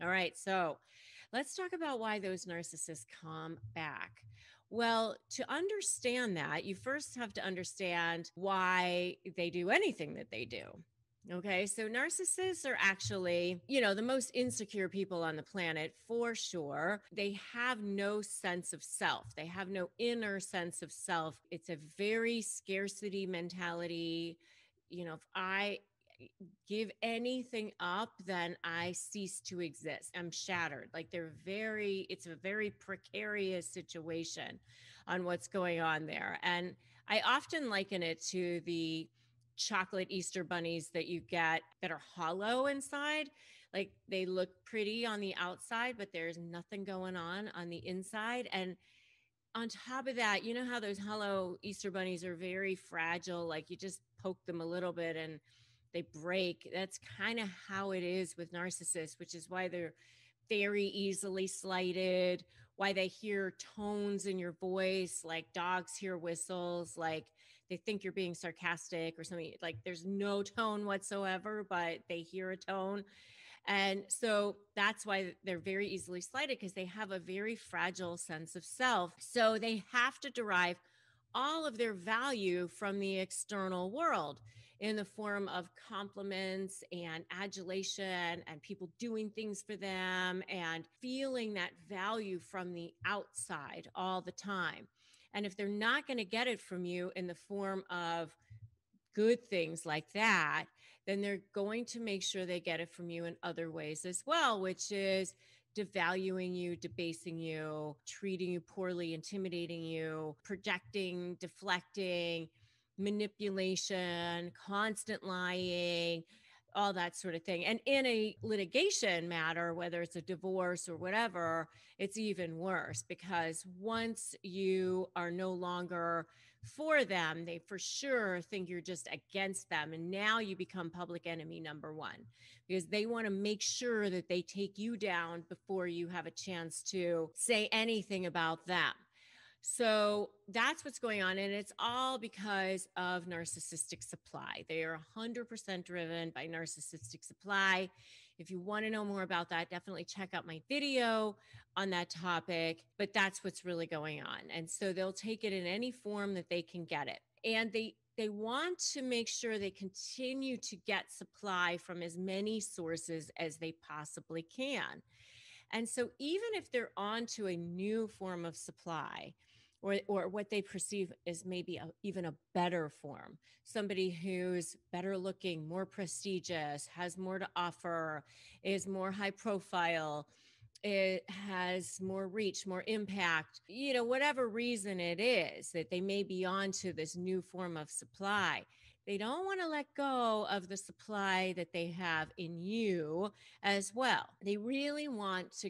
All right. So let's talk about why those narcissists come back. Well, to understand that, you first have to understand why they do anything that they do. Okay, so narcissists are actually, the most insecure people on the planet for sure. They have no sense of self, they have no inner sense of self. It's a very scarcity mentality. If I give anything up, then I cease to exist. I'm shattered. Like it's a very precarious situation on what's going on there. And I often liken it to the chocolate Easter bunnies that you get that are hollow inside. Like they look pretty on the outside, but there's nothing going on the inside. And on top of that, you know how those hollow Easter bunnies are very fragile? Like you just poke them a little bit and they break. That's kind of how it is with narcissists, which is why they're very easily slighted, why they hear tones in your voice, like dogs hear whistles, like they think you're being sarcastic or something. Like there's no tone whatsoever, but they hear a tone. And so that's why they're very easily slighted, because they have a very fragile sense of self. So they have to derive all of their value from the external world in the form of compliments and adulation and people doing things for them and feeling that value from the outside all the time. And if they're not going to get it from you in the form of good things like that, then they're going to make sure they get it from you in other ways as well, which is devaluing you, debasing you, treating you poorly, intimidating you, projecting, deflecting, manipulation, constant lying, all that sort of thing. And in a litigation matter, whether it's a divorce or whatever, it's even worse, because once you are no longer for them, they for sure think you're just against them. And now you become public enemy number one, because they want to make sure that they take you down before you have a chance to say anything about them. So that's what's going on. And it's all because of narcissistic supply. They are 100% driven by narcissistic supply. If you want to know more about that, definitely check out my video on that topic. But that's what's really going on. And so they'll take it in any form that they can get it. And they want to make sure they continue to get supply from as many sources as they possibly can. And so even if they're on to a new form of supply, or what they perceive as maybe even a better form, somebody who's better looking, more prestigious, has more to offer, is more high profile, it has more reach, more impact, whatever reason it is that they may be on to this new form of supply, they don't want to let go of the supply that they have in you as well. They really want to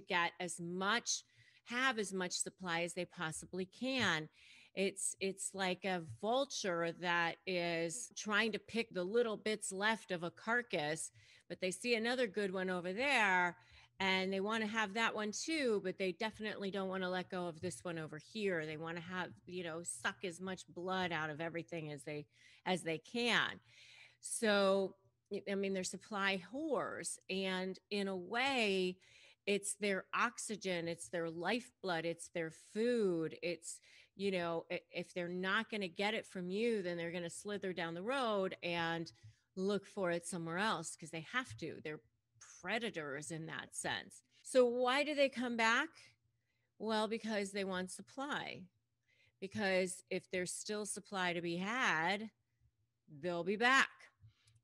have as much supply as they possibly can. It's like a vulture that is trying to pick the little bits left of a carcass, but they see another good one over there and they want to have that one too, but they definitely don't want to let go of this one over here. They want to have, suck as much blood out of everything as they can. So, I mean, they're supply whores, and in a way, it's their oxygen, it's their lifeblood, it's their food. It's, if they're not going to get it from you, then they're going to slither down the road and look for it somewhere else, because they have to. They're predators in that sense. So why do they come back? Well, because they want supply. Because if there's still supply to be had, they'll be back.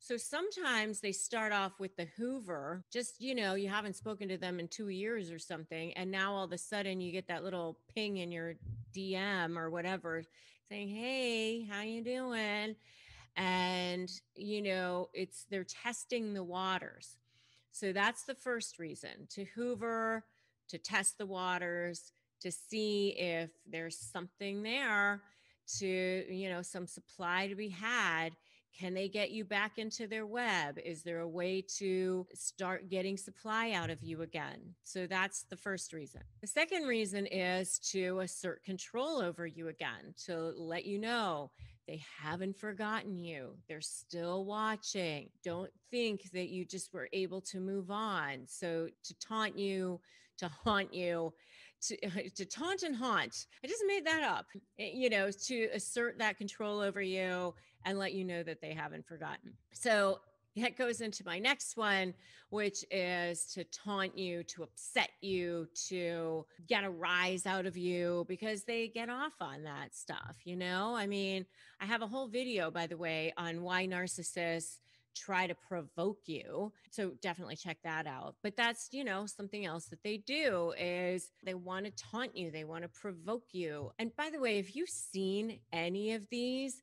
So sometimes they start off with the Hoover, just, you haven't spoken to them in 2 years or something. And now all of a sudden you get that little ping in your DM or whatever saying, hey, how you doing? And, they're testing the waters. So that's the first reason, to Hoover, to test the waters, to see if there's something there, to, some supply to be had. Can they get you back into their web? Is there a way to start getting supply out of you again? So that's the first reason. The second reason is to assert control over you again, to let you know They haven't forgotten you. They're still watching. Don't think that you just were able to move on. So to taunt you, to haunt you, to taunt and haunt. I just made that up, to assert that control over you and let you know that they haven't forgotten. So that goes into my next one, which is to taunt you, to upset you, to get a rise out of you because they get off on that stuff. I mean, I have a whole video, by the way, on why narcissists try to provoke you. So definitely check that out. But that's, something else that they do is they want to taunt you. They want to provoke you. And by the way, if you've seen any of these,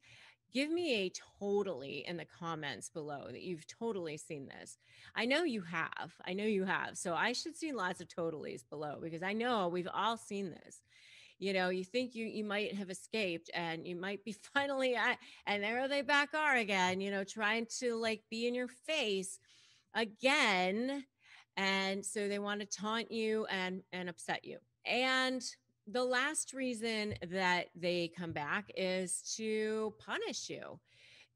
give me a totally in the comments below that you've totally seen this. I know you have. I know you have. So I should see lots of totallys below because I know we've all seen this. You think you might have escaped and you might be finally at, and there they back are again, trying to like be in your face again. And so they want to taunt you and upset you. And the last reason that they come back is to punish you,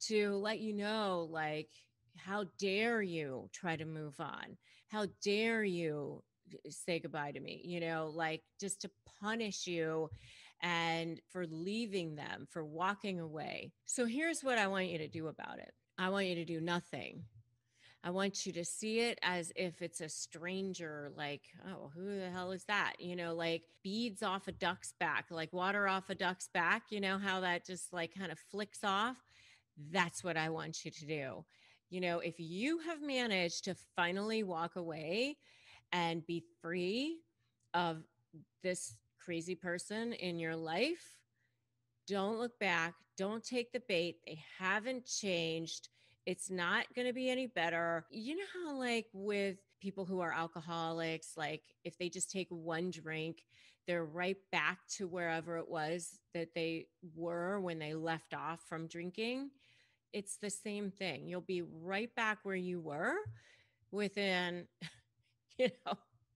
to let you know, like, how dare you try to move on? How dare you say goodbye to me? Like just to punish you and for leaving them, for walking away. So here's what I want you to do about it. I want you to do nothing. I want you to see it as if it's a stranger, like, oh, who the hell is that? Like beads off a duck's back, like water off a duck's back, how that just like kind of flicks off. That's what I want you to do. If you have managed to finally walk away and be free of this crazy person in your life, don't look back. Don't take the bait. They haven't changed. It's not going to be any better. You know how, like, with people who are alcoholics, like, if they just take one drink, they're right back to wherever it was that they were when they left off from drinking. It's the same thing. You'll be right back where you were within,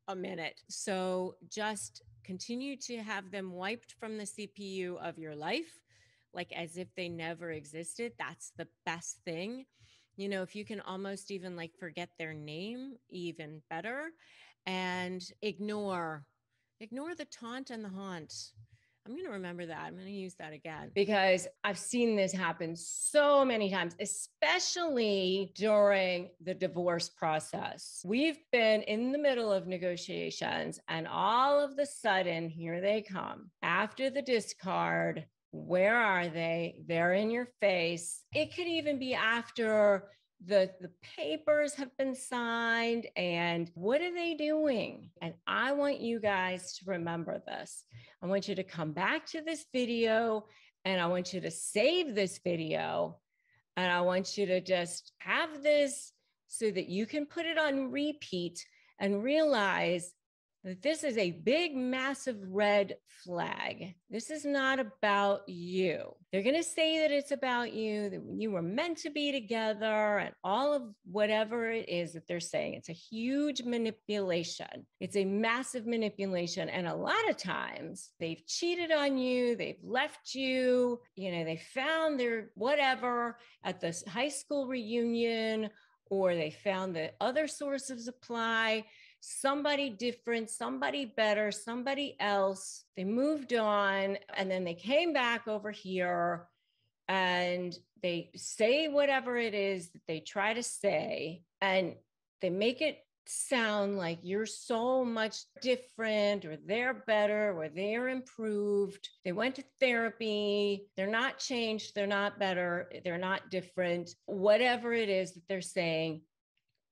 a minute. So just continue to have them wiped from the CPU of your life, like as if they never existed. That's the best thing. If you can almost even like forget their name, even better, and ignore the taunt and the haunt. I'm going to remember that. I'm going to use that again because I've seen this happen so many times, especially during the divorce process. We've been in the middle of negotiations and all of a sudden, here they come. After the discard, where are they? They're in your face. It could even be after the papers have been signed, and what are they doing? And I want you guys to remember this. I want you to come back to this video and I want you to save this video and I want you to just have this so that you can put it on repeat and realize that this is a big, massive red flag. This is not about you. They're going to say that it's about you, that you were meant to be together and all of whatever it is that they're saying. It's a huge manipulation. It's a massive manipulation. And a lot of times they've cheated on you. They've left you, they found their whatever at the high school reunion, or they found the other source of supply. Somebody different, somebody better, somebody else. They moved on and then they came back over here and they say whatever it is that they try to say, and they make it sound like you're so much different, or they're better, or they're improved. They went to therapy. They're not changed. They're not better. They're not different. Whatever it is that they're saying,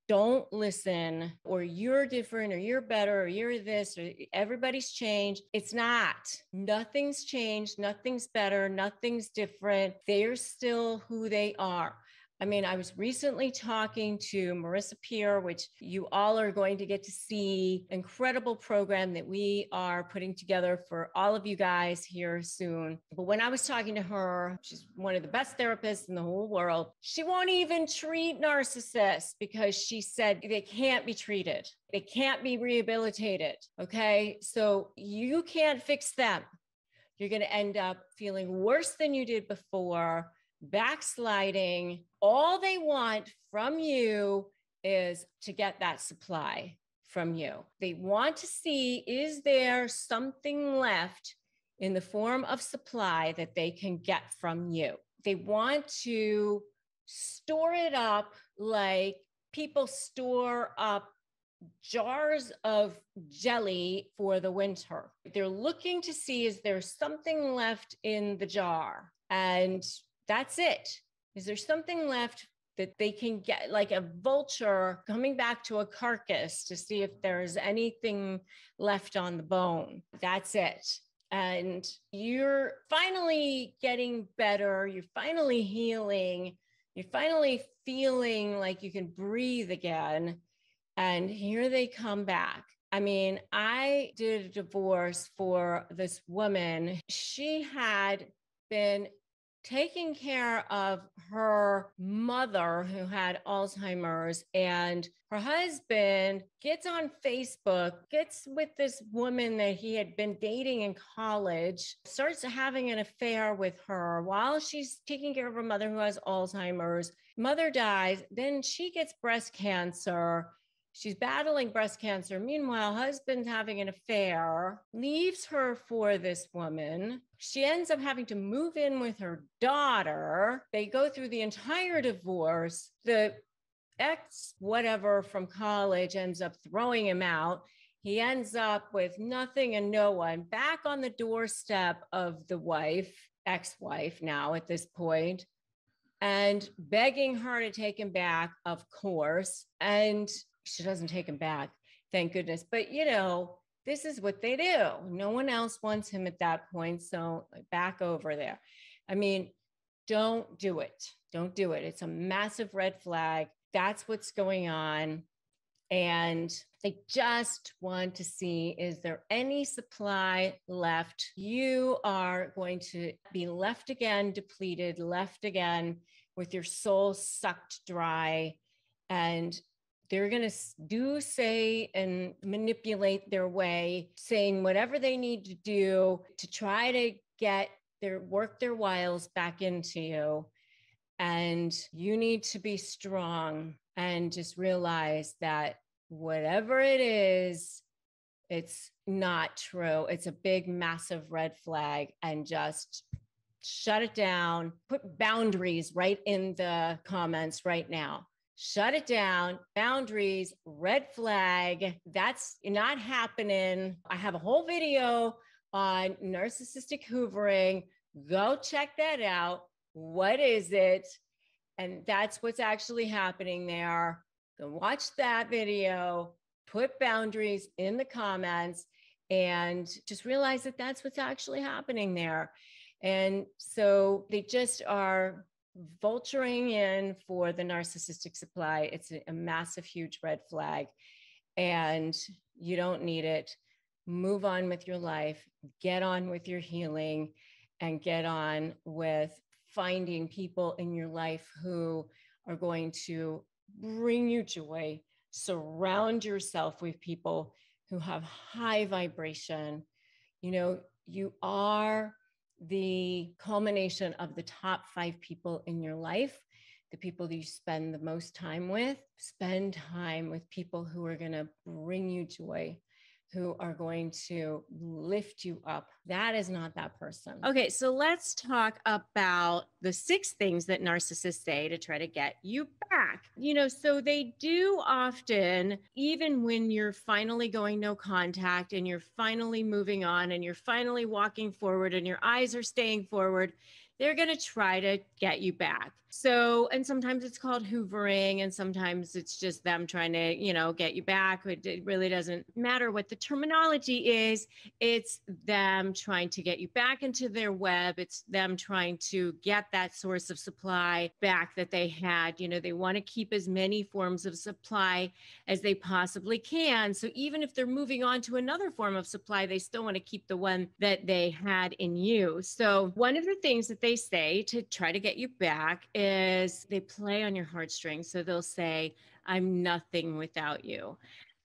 don't listen, or you're different, or you're better, or you're this, or everybody's changed. It's not. Nothing's changed. Nothing's better. Nothing's different. They're still who they are. I mean, I was recently talking to Marissa Peer, which you all are going to get to see. Incredible program that we are putting together for all of you guys here soon. But when I was talking to her, she's one of the best therapists in the whole world. She won't even treat narcissists because she said they can't be treated. They can't be rehabilitated. Okay. So you can't fix them. You're going to end up feeling worse than you did before, backsliding. All they want from you is to get that supply from you. They want to see, is there something left in the form of supply that they can get from you? They want to store it up like people store up jars of jelly for the winter. They're looking to see, is there something left in the jar? And that's it. Is there something left that they can get, like a vulture coming back to a carcass to see if there's anything left on the bone? That's it. And you're finally getting better. You're finally healing. You're finally feeling like you can breathe again. And here they come back. I mean, I did a divorce for this woman. She had been taking care of her mother who had Alzheimer's, and her husband gets on Facebook, gets with this woman that he had been dating in college, starts having an affair with her while she's taking care of her mother who has Alzheimer's. Mother dies, then she gets breast cancer. She's battling breast cancer. Meanwhile, husband's having an affair, leaves her for this woman. She ends up having to move in with her daughter. They go through the entire divorce. The ex, whatever from college, ends up throwing him out. He ends up with nothing and no one, back on the doorstep of the wife, ex-wife now at this point, and begging her to take him back, of course. And she doesn't take him back, thank goodness. But, you know, this is what they do. No one else wants him at that point. So back over there. I mean, don't do it. Don't do it. It's a massive red flag. That's what's going on. And they just want to see, is there any supply left? You are going to be left again, depleted, left again with your soul sucked dry. And they're going to do, say, and manipulate their way, saying whatever they need to do to try to get work their wiles back into you. And you need to be strong and just realize that whatever it is, it's not true. It's a big, massive red flag, and just shut it down. Put boundaries right in the comments right now. Shut it down. Boundaries, red flag. That's not happening. I have a whole video on narcissistic hoovering. Go check that out. What is it? And that's what's actually happening there. Go watch that video, put boundaries in the comments, and just realize that that's what's actually happening there. And so they just are vulturing in for the narcissistic supply. It's a massive, huge red flag, and you don't need it. Move on with your life, get on with your healing, and get on with finding people in your life who are going to bring you joy. Surround yourself with people who have high vibration. You know, you are the culmination of the top 5 people in your life, the people that you spend the most time with. Spend time with people who are going to bring you joy, who are going to lift you up. That is not that person. Okay, so let's talk about the 6 things that narcissists say to try to get you back. You know, so they do often, even when you're finally going no contact and you're finally moving on and you're finally walking forward and your eyes are staying forward, they're going to try to get you back. So, and sometimes it's called hoovering, and sometimes it's just them trying to, you know, get you back. It really doesn't matter what the terminology is. It's them trying to get you back into their web. It's them trying to get that source of supply back that they had. You know, they want to keep as many forms of supply as they possibly can. So even if they're moving on to another form of supply, they still want to keep the one that they had in you. So one of the things that they say to try to get you back is they play on your heartstrings. So they'll say, I'm nothing without you.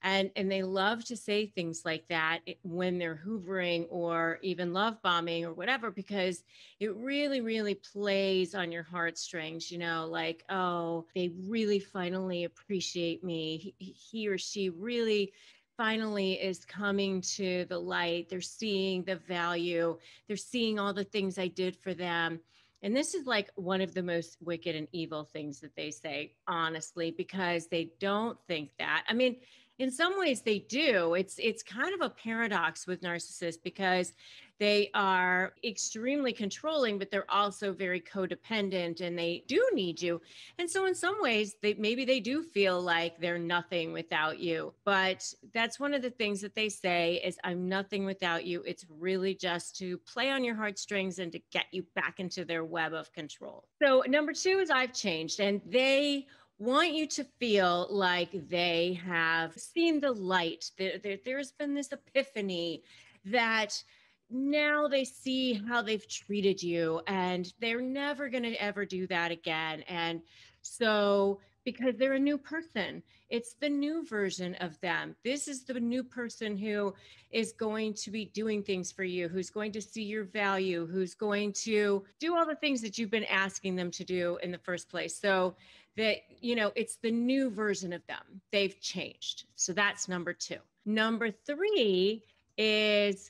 And they love to say things like that when they're hoovering or even love bombing or whatever, because it really, really plays on your heartstrings, like, oh, they really finally appreciate me. He or she really finally is coming to the light. They're seeing the value. They're seeing all the things I did for them. And this is like one of the most wicked and evil things that they say, honestly, because they don't think that. I mean, in some ways they do. It's kind of a paradox with narcissists, because they are extremely controlling, but they're also very codependent, and they do need you. And so in some ways, maybe they do feel like they're nothing without you. But that's one of the things that they say is, I'm nothing without you. It's really just to play on your heartstrings and to get you back into their web of control. So number two is, I've changed, and they want you to feel like they have seen the light. There's been this epiphany that now they see how they've treated you, and they're never going to ever do that again. And so, because they're a new person, it's the new version of them. This is the new person who is going to be doing things for you, who's going to see your value, who's going to do all the things that you've been asking them to do in the first place. So that, it's the new version of them. They've changed. So that's number two. Number three is,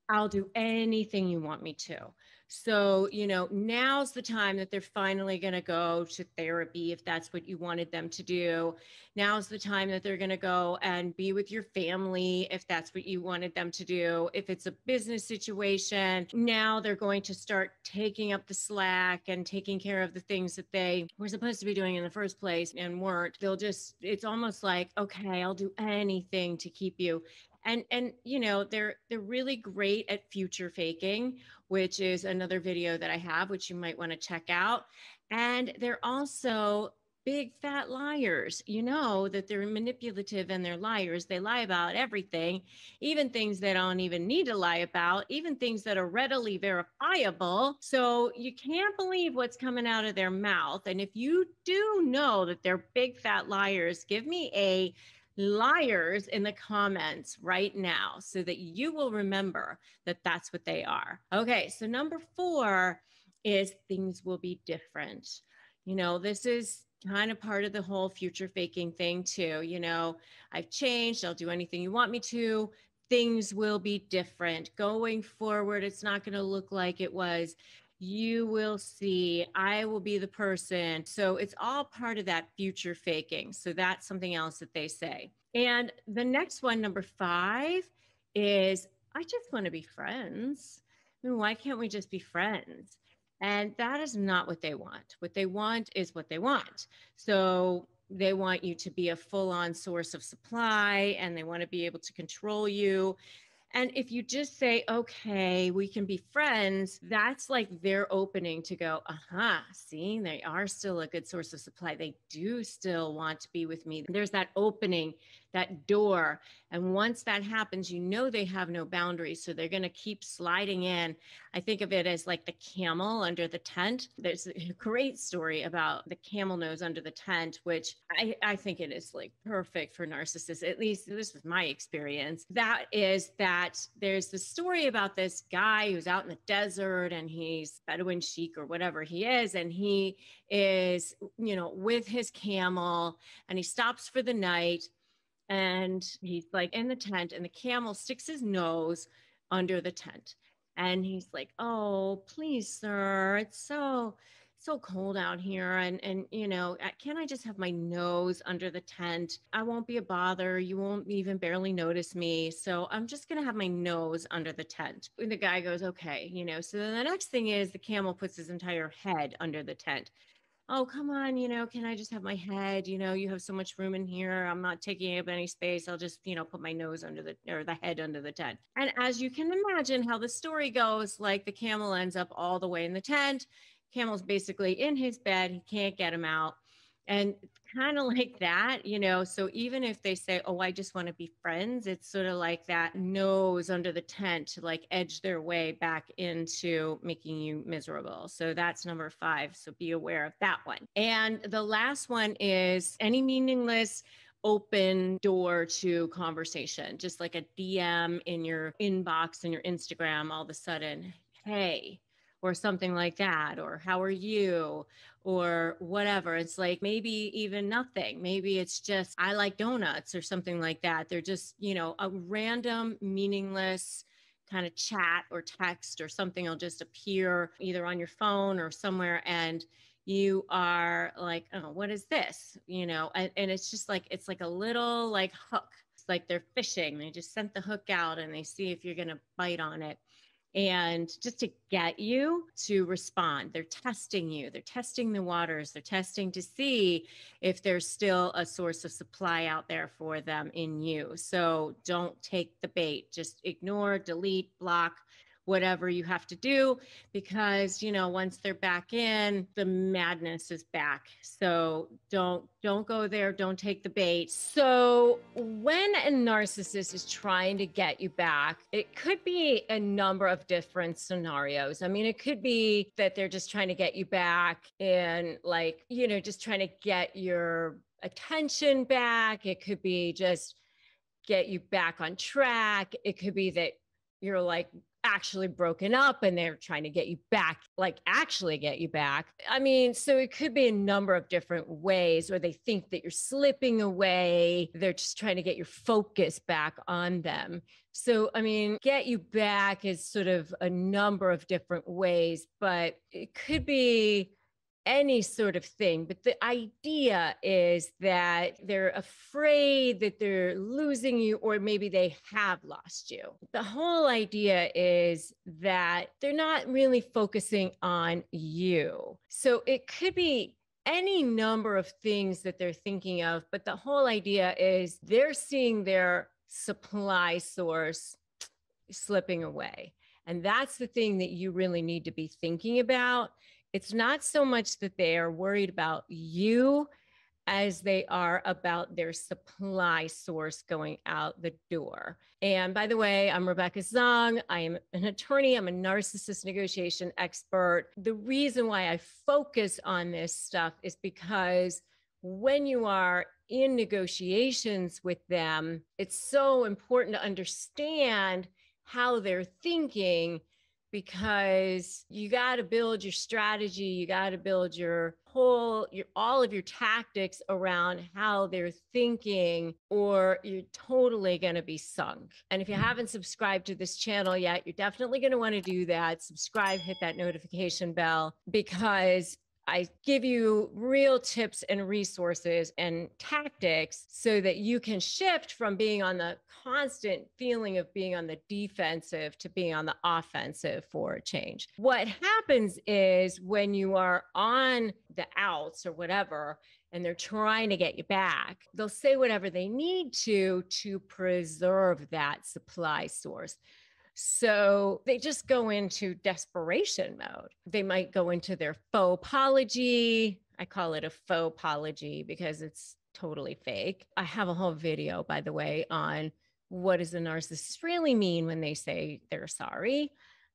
I'll do anything you want me to. So, now's the time that they're finally going to go to therapy if that's what you wanted them to do. Now's the time that they're going to go and be with your family if that's what you wanted them to do. If it's a business situation, now they're going to start taking up the slack and taking care of the things that they were supposed to be doing in the first place and weren't. It's almost like, okay, I'll do anything to keep you. And they're really great at future faking, which is another video that I have, which you might want to check out. And they're also big fat liars. You know that they're manipulative and they're liars. They lie about everything, even things they don't even need to lie about, even things that are readily verifiable. So you can't believe what's coming out of their mouth. And if you do know that they're big fat liars, give me a liars in the comments right now so that you will remember that that's what they are. Okay, so number four is, things will be different. This is kind of part of the whole future faking thing too. I've changed. I'll do anything you want me to. Things will be different going forward. It's not going to look like it was. You will see, I will be the person. So it's all part of that future faking. So that's something else that they say. And the next one, number five, is, I just want to be friends. I mean, why can't we just be friends? And that is not what they want. What they want is what they want. So they want you to be a full-on source of supply, and they want to be able to control you. And if you just say, okay, we can be friends, that's like their opening to go, see, they are still a good source of supply. They do still want to be with me. There's that opening, that door. And once that happens, they have no boundaries. So they're going to keep sliding in. I think of it as like the camel under the tent. There's a great story about the camel nose under the tent, which I think it is like perfect for narcissists. At least this was my experience. That is that there's the story about this guy who's out in the desert, and he's Bedouin Sheik or whatever he is. And he is, with his camel, and he stops for the night. And he's like in the tent, and the camel sticks his nose under the tent. And he's like, oh, please, sir, it's so cold out here. And can I just have my nose under the tent? I won't be a bother. You won't even barely notice me. So I'm just going to have my nose under the tent. And the guy goes, okay. So then the next thing is, the camel puts his entire head under the tent. Oh, come on, can I just have my head? You have so much room in here. I'm not taking up any space. I'll just, put my nose under the head under the tent. And as you can imagine how the story goes, like, the camel ends up all the way in the tent. Camel's basically in his bed. He can't get him out. And kind of like that, so even if they say, oh, I just want to be friends, it's sort of like that nose under the tent to like edge their way back into making you miserable. So that's number five. So be aware of that one. And the last one is, any meaningless open door to conversation, just like a DM in your inbox and your Instagram, all of a sudden, hey, or something like that, or how are you, or whatever. It's like maybe even nothing. Maybe it's just, I like donuts or something like that. They're just, a random, meaningless kind of chat or text or something will just appear either on your phone or somewhere. And you are like, oh, what is this? And it's just like, it's like a little like hook. It's like they're fishing. They just sent the hook out and they see if you're going to bite on it. And just to get you to respond. They're testing you. They're testing the waters. They're testing to see if there's still a source of supply out there for them in you. So don't take the bait. Just ignore, delete, block, whatever you have to do, because once they're back in, the madness is back. So don't go there. Don't take the bait. So when a narcissist is trying to get you back, it could be a number of different scenarios. I mean, it could be that they're just trying to get you back and just trying to get your attention back. It could be just get you back on track. It could be that you're like actually broken up and they're trying to get you back, like actually get you back. I mean, so it could be a number of different ways, or they think that you're slipping away. They're just trying to get your focus back on them. So, I mean, get you back is sort of a number of different ways, but it could be any sort of thing. But the idea is that they're afraid that they're losing you, or maybe they have lost you. The whole idea is that they're not really focusing on you. So it could be any number of things that they're thinking of, but the whole idea is they're seeing their supply source slipping away. And that's the thing that you really need to be thinking about. It's not so much that they are worried about you as they are about their supply source going out the door. And by the way, I'm Rebecca Zung. I am an attorney. I'm a narcissist negotiation expert. The reason why I focus on this stuff is because when you are in negotiations with them, it's so important to understand how they're thinking, because you got to build your strategy. You got to build all of your tactics around how they're thinking, or you're totally going to be sunk. And if you haven't subscribed to this channel yet, you're definitely going to want to do that. Subscribe, hit that notification bell, because I give you real tips and resources and tactics so that you can shift from being on the constant feeling of being on the defensive to being on the offensive for a change. What happens is when you are on the outs or whatever, and they're trying to get you back, they'll say whatever they need to preserve that supply source. So they just go into desperation mode. They might go into their faux apology. I call it a faux apology because it's totally fake. I have a whole video, by the way, on what does a narcissist really mean when they say they're sorry.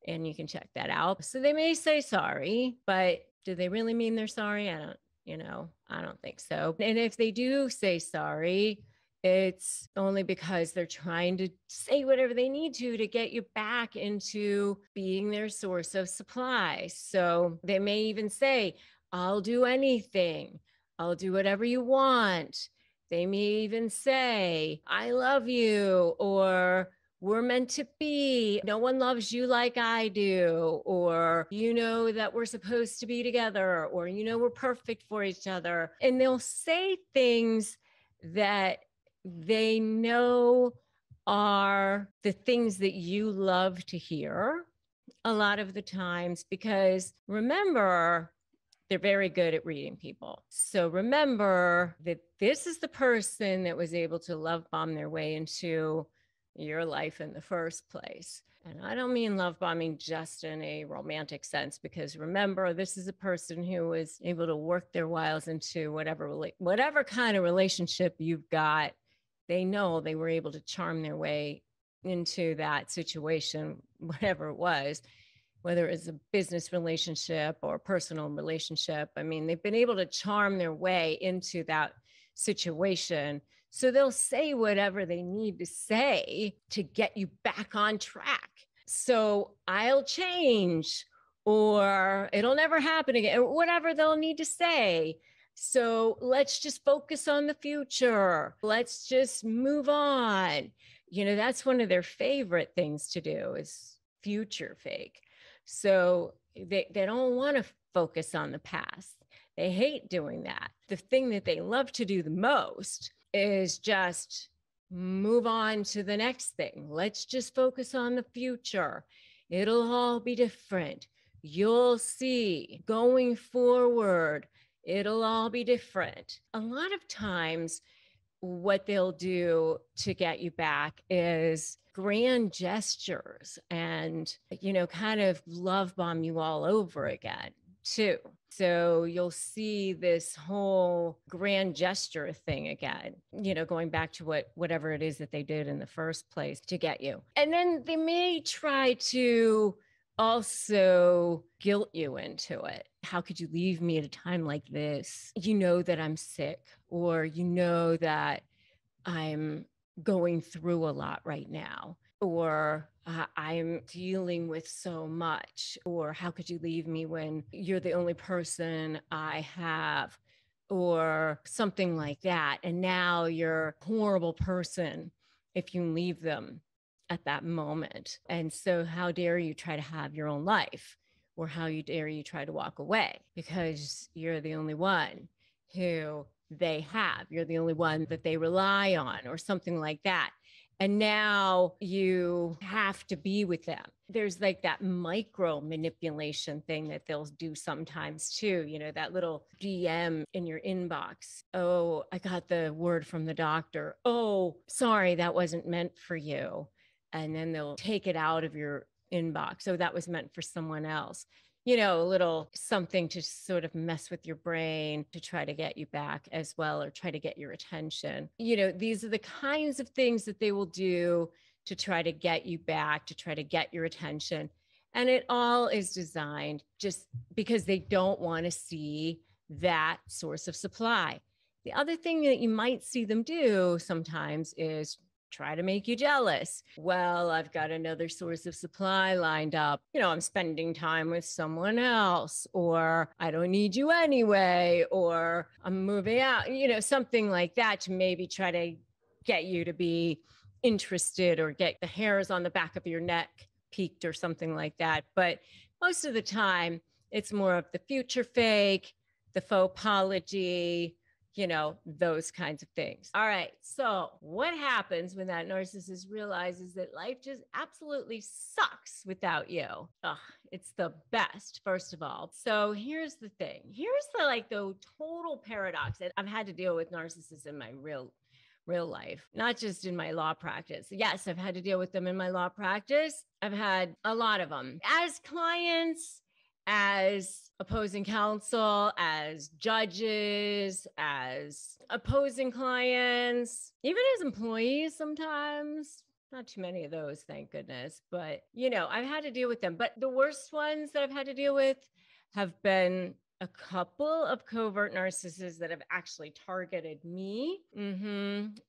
And you can check that out. So they may say sorry, but do they really mean they're sorry? I don't think so. And if they do say sorry, it's only because they're trying to say whatever they need to get you back into being their source of supply. So they may even say, I'll do anything. I'll do whatever you want. They may even say, I love you, or we're meant to be. No one loves you like I do, or that we're supposed to be together, or we're perfect for each other. And they'll say things that they know are the things that you love to hear a lot of the times, because remember, they're very good at reading people. So remember that this is the person that was able to love bomb their way into your life in the first place. And I don't mean love bombing just in a romantic sense, because remember, this is a person who was able to work their wiles into whatever kind of relationship you've got. They know they were able to charm their way into that situation, whatever it was, whether it's a business relationship or a personal relationship. I mean, they've been able to charm their way into that situation So they'll say whatever they need to say to get you back on track. So I'll change, or it'll never happen again, or whatever they'll need to say. So let's just focus on the future. Let's just move on. That's one of their favorite things to do is future fake. So they don't want to focus on the past. They hate doing that. The thing that they love to do the most is just move on to the next thing. Let's just focus on the future. It'll all be different. You'll see going forward, it'll all be different. A lot of times, what they'll do to get you back is grand gestures and, kind of love bomb you all over again, too. So you'll see this whole grand gesture thing again, going back to whatever it is that they did in the first place to get you. And then they may try to also guilt you into it. How could you leave me at a time like this? You know that I'm sick, or that I'm going through a lot right now, or I'm dealing with so much, or how could you leave me when you're the only person I have, or something like that. And now you're a horrible person if you leave them at that moment. And so how dare you try to have your own life, or how dare you try to walk away because you're the only one who they have. You're the only one that they rely on, or something like that. And now you have to be with them. There's like that micro manipulation thing that they'll do sometimes too, that little DM in your inbox. Oh, I got the word from the doctor. Oh, sorry, that wasn't meant for you. And then they'll take it out of your inbox. So that was meant for someone else. A little something to sort of mess with your brain to try to get you back as well, or try to get your attention. These are the kinds of things that they will do to try to get you back, to try to get your attention. And it all is designed just because they don't want to see that source of supply. The other thing that you might see them do sometimes is try to make you jealous. Well, I've got another source of supply lined up. I'm spending time with someone else, or I don't need you anyway, or I'm moving out, something like that, to maybe try to get you to be interested, or get the hairs on the back of your neck peaked or something like that. But most of the time, it's more of the future fake, the faux apology, those kinds of things. All right. So what happens when that narcissist realizes that life just absolutely sucks without you? Ugh, it's the best, first of all. So here's the thing. Here's the total paradox that I've had to deal with narcissists in my real life, not just in my law practice. Yes, I've had to deal with them in my law practice. I've had a lot of them as clients, as opposing counsel, as judges, as opposing clients, even as employees sometimes. Not too many of those, thank goodness. But, I've had to deal with them. But the worst ones that I've had to deal with have been a couple of covert narcissists that have actually targeted me.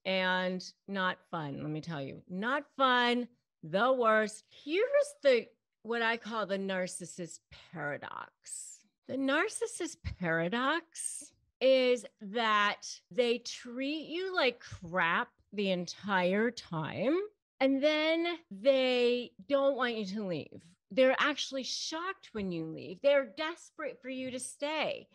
And not fun, let me tell you. Not fun, the worst. Here's what I call the narcissist paradox. The narcissist paradox is that they treat you like crap the entire time, and then they don't want you to leave. They're actually shocked when you leave. They're desperate for you to stay.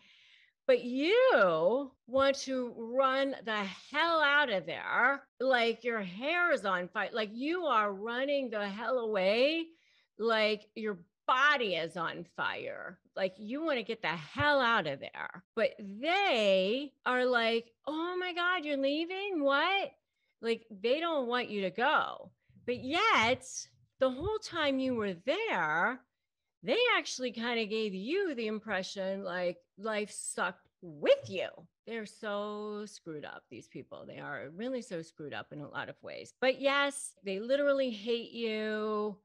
But you want to run the hell out of there like your hair is on fire, like you are running the hell away, like your body is on fire, like you want to get the hell out of there. But they are like, oh my God, you're leaving? What? Like they don't want you to go. But yet, the whole time you were there, they actually kind of gave you the impression like life sucked with you. They're so screwed up, these people. They are really so screwed up in a lot of ways. But yes, they literally hate you,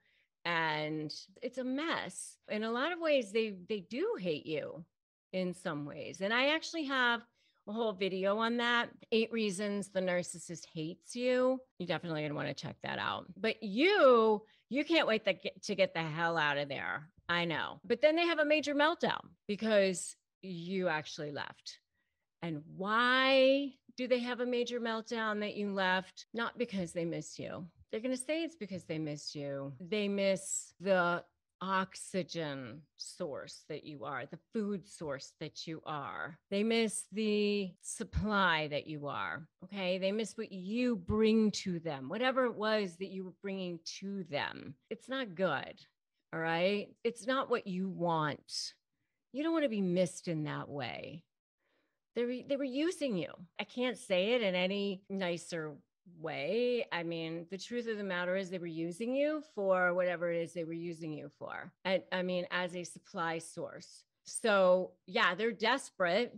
and it's a mess. In a lot of ways, they do hate you in some ways. And I actually have a whole video on that. 8 reasons the narcissist hates you. You're definitely going to want to check that out. But you can't wait to get the hell out of there. I know. But then they have a major meltdown because you actually left. And why do they have a major meltdown that you left? Not because they miss you. They're going to say it's because they miss you. They miss the oxygen source that you are, the food source that you are. They miss the supply that you are. Okay. They miss what you bring to them, whatever it was that you were bringing to them. It's not good. All right. It's not what you want. You don't want to be missed in that way. They were using you. I can't say it in any nicer way. I mean, the truth of the matter is they were using you for whatever it is they were using you for. And I mean, as a supply source. So yeah, they're desperate.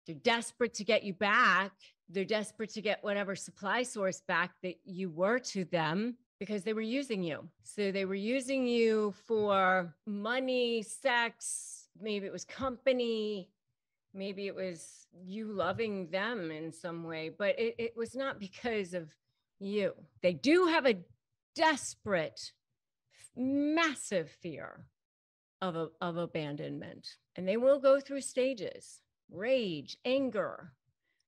They're desperate to get you back. They're desperate to get whatever supply source back that you were to them because they were using you. So they were using you for money, sex, maybe it was company, maybe it was you loving them in some way, but it was not because of you. They do have a desperate, massive fear of abandonment, and they will go through stages, rage, anger.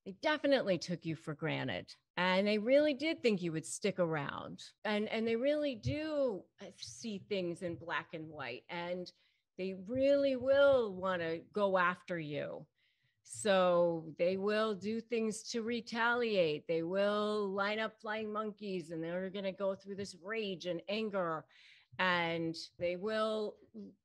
They definitely took you for granted, and they really did think you would stick around, and they really do see things in black and white, and they really will want to go after you. So they will do things to retaliate. They will line up flying monkeys, and they're going to go through this rage and anger, and they will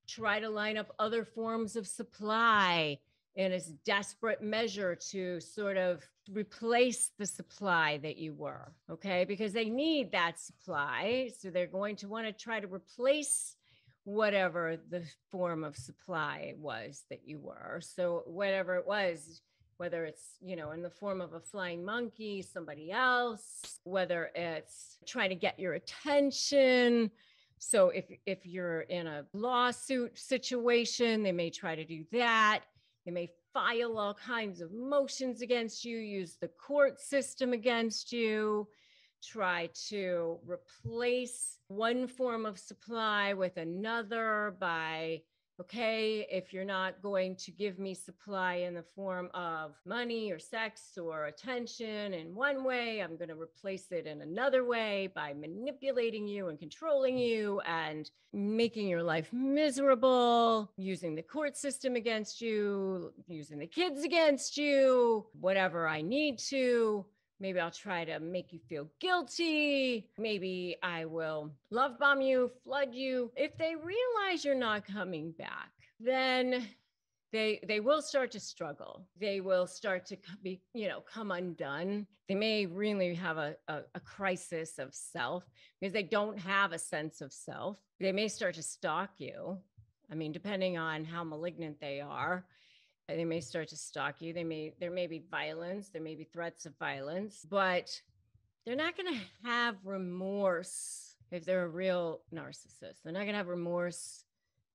try to line up other forms of supply in a desperate measure to sort of replace the supply that you were, okay? Because they need that supply. So they're going to want to try to replace whatever the form of supply was that you were. So whatever it was, whether it's, in the form of a flying monkey, somebody else, whether it's trying to get your attention. So if you're in a lawsuit situation, they may try to do that. They may file all kinds of motions against you, use the court system against you, try to replace one form of supply with another by, okay, if you're not going to give me supply in the form of money or sex or attention in one way, I'm going to replace it in another way by manipulating you and controlling you and making your life miserable, using the court system against you, using the kids against you, whatever I need to. Maybe I'll try to make you feel guilty. Maybe I will love bomb you, flood you. If they realize you're not coming back, then they will start to struggle. They will start to be, come undone. They may really have a crisis of self because they don't have a sense of self. They may start to stalk you. I mean, depending on how malignant they are. They may start to stalk you. There may be violence. There may be threats of violence, but they're not going to have remorse if they're a real narcissist. They're not going to have remorse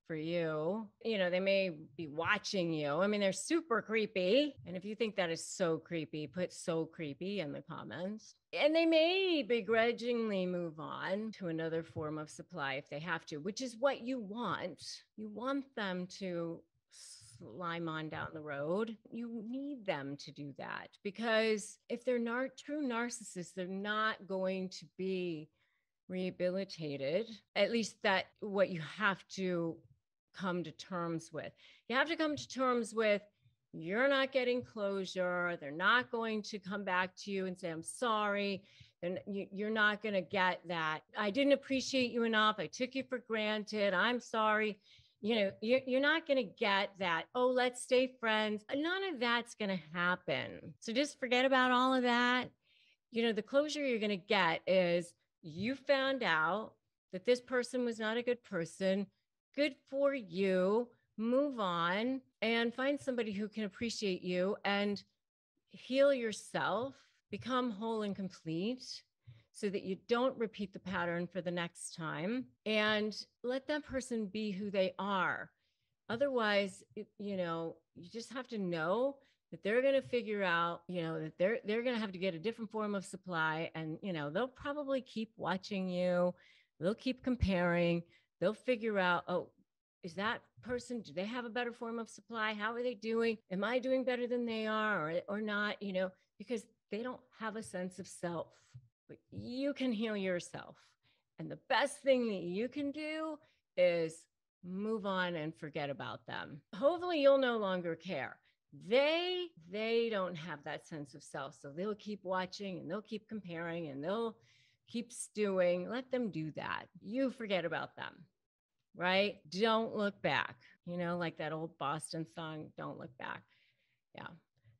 for you. They may be watching you. I mean, they're super creepy. And if you think that is so creepy, put so creepy in the comments. And they may begrudgingly move on to another form of supply if they have to, which is what you want. You want them to slime on down the road. You need them to do that because if they're not true narcissists, they're not going to be rehabilitated. At least that what you have to come to terms with. You have to come to terms with you're not getting closure. They're not going to come back to you and say, I'm sorry. And you're not going to get that. I didn't appreciate you enough. I took you for granted. I'm sorry. You're not going to get that. Oh, let's stay friends. None of that's going to happen. So just forget about all of that. The closure you're going to get is you found out that this person was not a good person. Good for you. Move on and find somebody who can appreciate you and heal yourself, become whole and complete, so that you don't repeat the pattern for the next time, and let that person be who they are. Otherwise, you just have to know that they're going to figure out, that they're going to have to get a different form of supply. And, they'll probably keep watching you. They'll keep comparing. They'll figure out, oh, is that person, do they have a better form of supply? How are they doing? Am I doing better than they are or not? Because they don't have a sense of self, but you can heal yourself. And the best thing that you can do is move on and forget about them. Hopefully you'll no longer care. They don't have that sense of self. So they'll keep watching and they'll keep comparing and they'll keep stewing. Let them do that. You forget about them, right? Don't look back. Like that old Boston song, Don't Look Back. Yeah.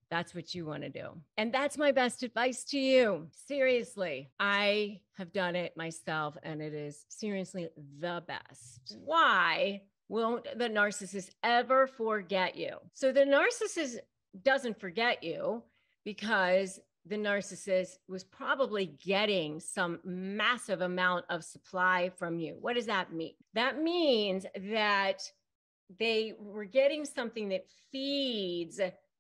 That's what you want to do. And that's my best advice to you. Seriously, I have done it myself and it is seriously the best. Why won't the narcissist ever forget you? So the narcissist doesn't forget you because the narcissist was probably getting some massive amount of supply from you. What does that mean? That means that they were getting something that feeds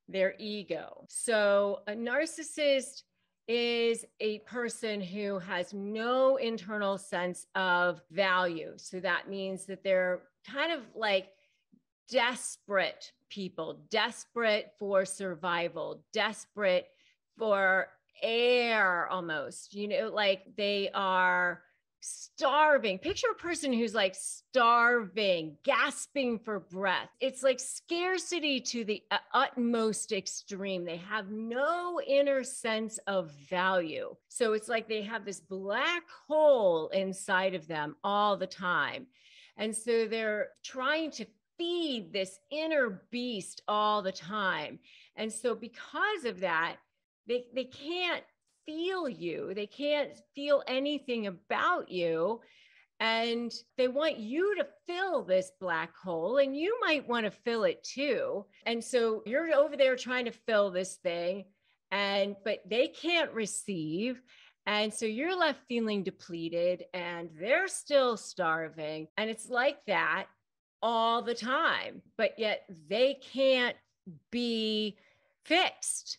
their ego. So a narcissist is a person who has no internal sense of value. So that means that they're kind of like desperate people, desperate for survival, desperate for air almost, like they are starving. Picture a person who's like starving, gasping for breath. It's like scarcity to the utmost extreme. They have no inner sense of value. So it's like they have this black hole inside of them all the time. And so they're trying to feed this inner beast all the time. And so because of that, they can't feel you. They can't feel anything about you. And they want you to fill this black hole, and you might want to fill it too. And so you're over there trying to fill this thing, but they can't receive. And so you're left feeling depleted and they're still starving. And it's like that all the time, but yet they can't be fixed.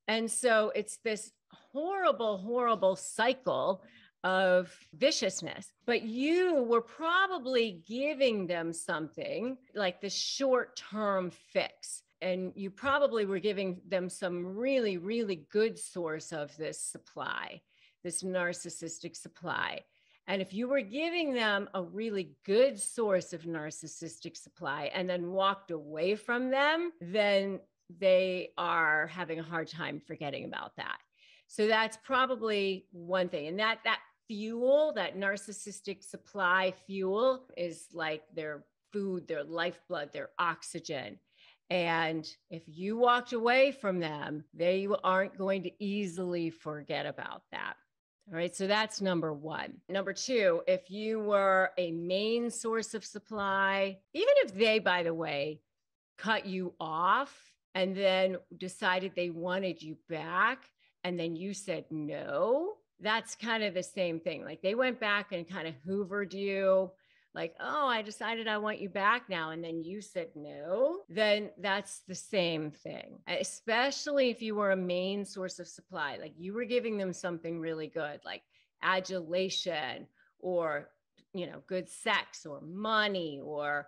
And so it's this horrible, horrible cycle of viciousness. But you were probably giving them something like the short-term fix. And you probably were giving them some really, really good source of this supply, this narcissistic supply. And if you were giving them a really good source of narcissistic supply and then walked away from them, then they are having a hard time forgetting about that. So that's probably one thing. And that fuel, that narcissistic supply fuel, is like their food, their lifeblood, their oxygen. And if you walked away from them, they aren't going to easily forget about that. All right, so that's number one. Number two, if you were a main source of supply, even if they, by the way, cut you off and then decided they wanted you back, and then you said no, that's kind of the same thing. Like they went back and kind of hoovered you, like, oh, I decided I want you back now. And then you said no, then that's the same thing, especially if you were a main source of supply, like you were giving them something really good, like adulation or, good sex or money or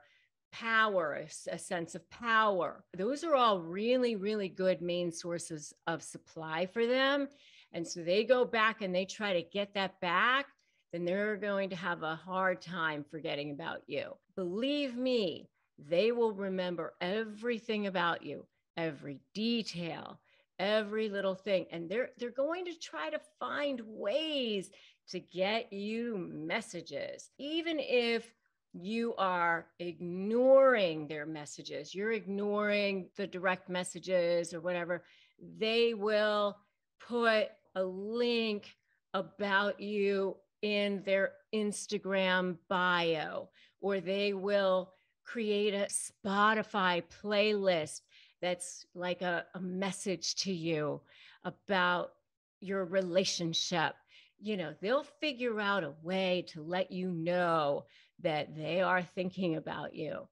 power, a sense of power. Those are all really, really good main sources of supply for them. And so they go back and they try to get that back, then they're going to have a hard time forgetting about you. Believe me, they will remember everything about you, every detail, every little thing. And they're going to try to find ways to get you messages, even if you are ignoring their messages, you're ignoring the direct messages or whatever, they will put a link about you in their Instagram bio, or they will create a Spotify playlist that's like a message to you about your relationship. They'll figure out a way to let you know that they are thinking about you.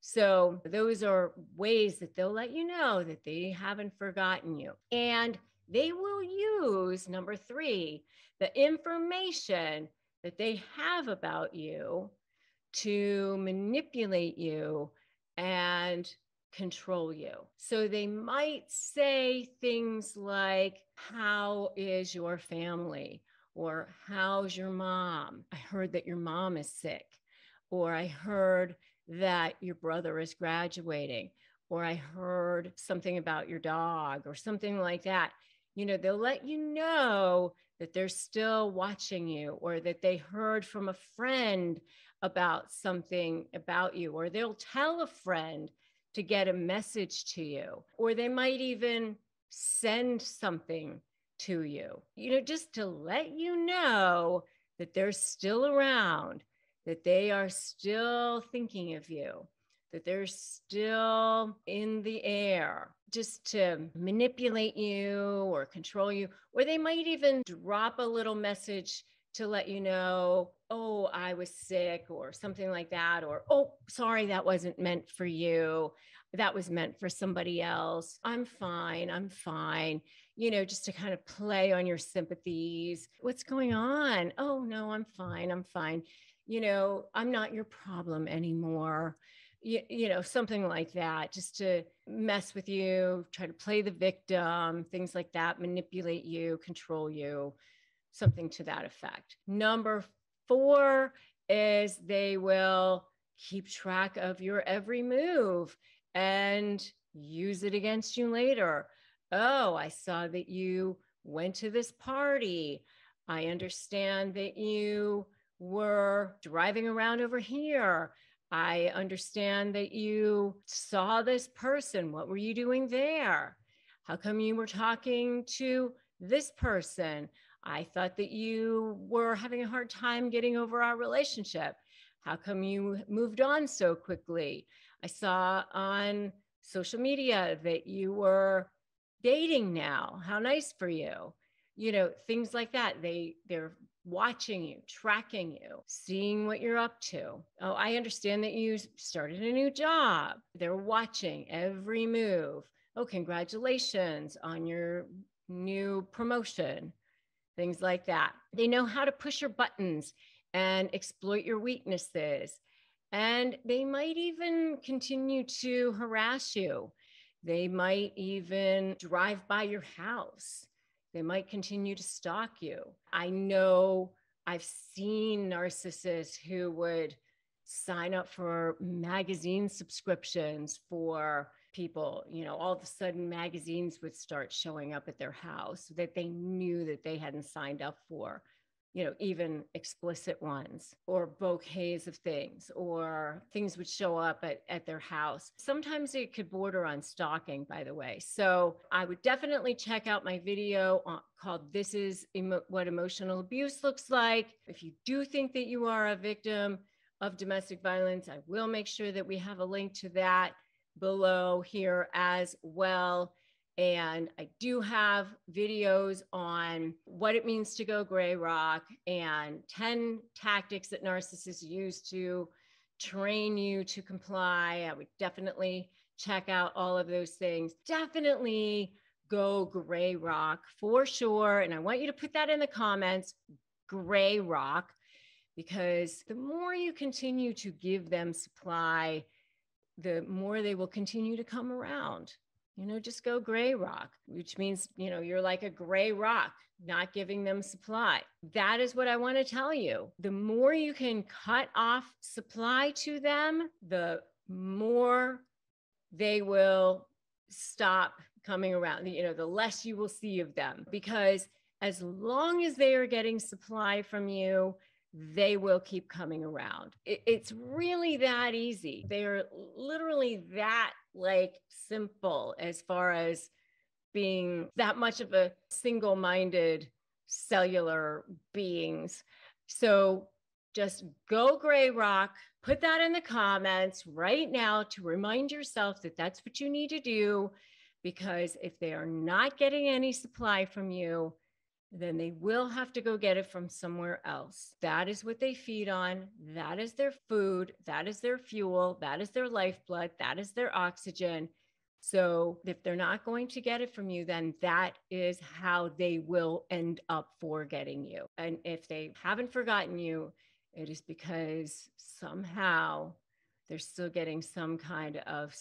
So those are ways that they'll let you know that they haven't forgotten you. And they will use, number 3, the information that they have about you to manipulate you and control you. So they might say things like, how is your family? Or how's your mom? I heard that your mom is sick. Or I heard that your brother is graduating. Or I heard something about your dog or something like that. They'll let you know that they're still watching you, or that they heard from a friend about something about you, or they'll tell a friend to get a message to you, or they might even send something to you, just to let you know that they're still around, that they are still thinking of you, that they're still in the air, just to manipulate you or control you. Or they might even drop a little message to let you know, oh, I was sick or something like that. Or, oh, sorry, that wasn't meant for you. That was meant for somebody else. I'm fine. I'm fine. Just to kind of play on your sympathies. What's going on? Oh, no, I'm fine. I'm fine. I'm not your problem anymore. Something like that, just to mess with you, try to play the victim, things like that, manipulate you, control you, something to that effect. Number 4 is they will keep track of your every move and use it against you later. Oh, I saw that you went to this party. I understand that you were driving around over here. I understand that you saw this person. What were you doing there? How come you were talking to this person? I thought that you were having a hard time getting over our relationship. How come you moved on so quickly? I saw on social media that you were dating now. How nice for you. Things like that. They're watching you, tracking you, seeing what you're up to. Oh, I understand that you started a new job. They're watching every move. Oh, congratulations on your new promotion. Things like that. They know how to push your buttons and exploit your weaknesses. And they might even continue to harass you. They might even drive by your house. They might continue to stalk you. I know I've seen narcissists who would sign up for magazine subscriptions for people. All of a sudden magazines would start showing up at their house that they knew that they hadn't signed up for, even explicit ones, or bouquets of things, or things would show up at their house. Sometimes it could border on stalking, by the way. So I would definitely check out my video called This is What Emotional Abuse Looks Like. If you do think that you are a victim of domestic violence, I will make sure that we have a link to that below here as well. And I do have videos on what it means to go gray rock and 10 tactics that narcissists use to train you to comply. I would definitely check out all of those things. Definitely go gray rock for sure. And I want you to put that in the comments, gray rock, because the more you continue to give them supply, the more they will continue to come around. Just go gray rock, which means, you're like a gray rock, not giving them supply. That is what I want to tell you. The more you can cut off supply to them, the more they will stop coming around, the less you will see of them, because as long as they are getting supply from you, they will keep coming around. It's really that easy. They are literally that simple as far as being that much of a single-minded cellular beings. So just go gray rock, put that in the comments right now to remind yourself that that's what you need to do, because if they are not getting any supply from you, then they will have to go get it from somewhere else. That is what they feed on. That is their food. That is their fuel. That is their lifeblood. That is their oxygen. So if they're not going to get it from you, then that is how they will end up forgetting you. And if they haven't forgotten you, it is because somehow they're still getting some kind of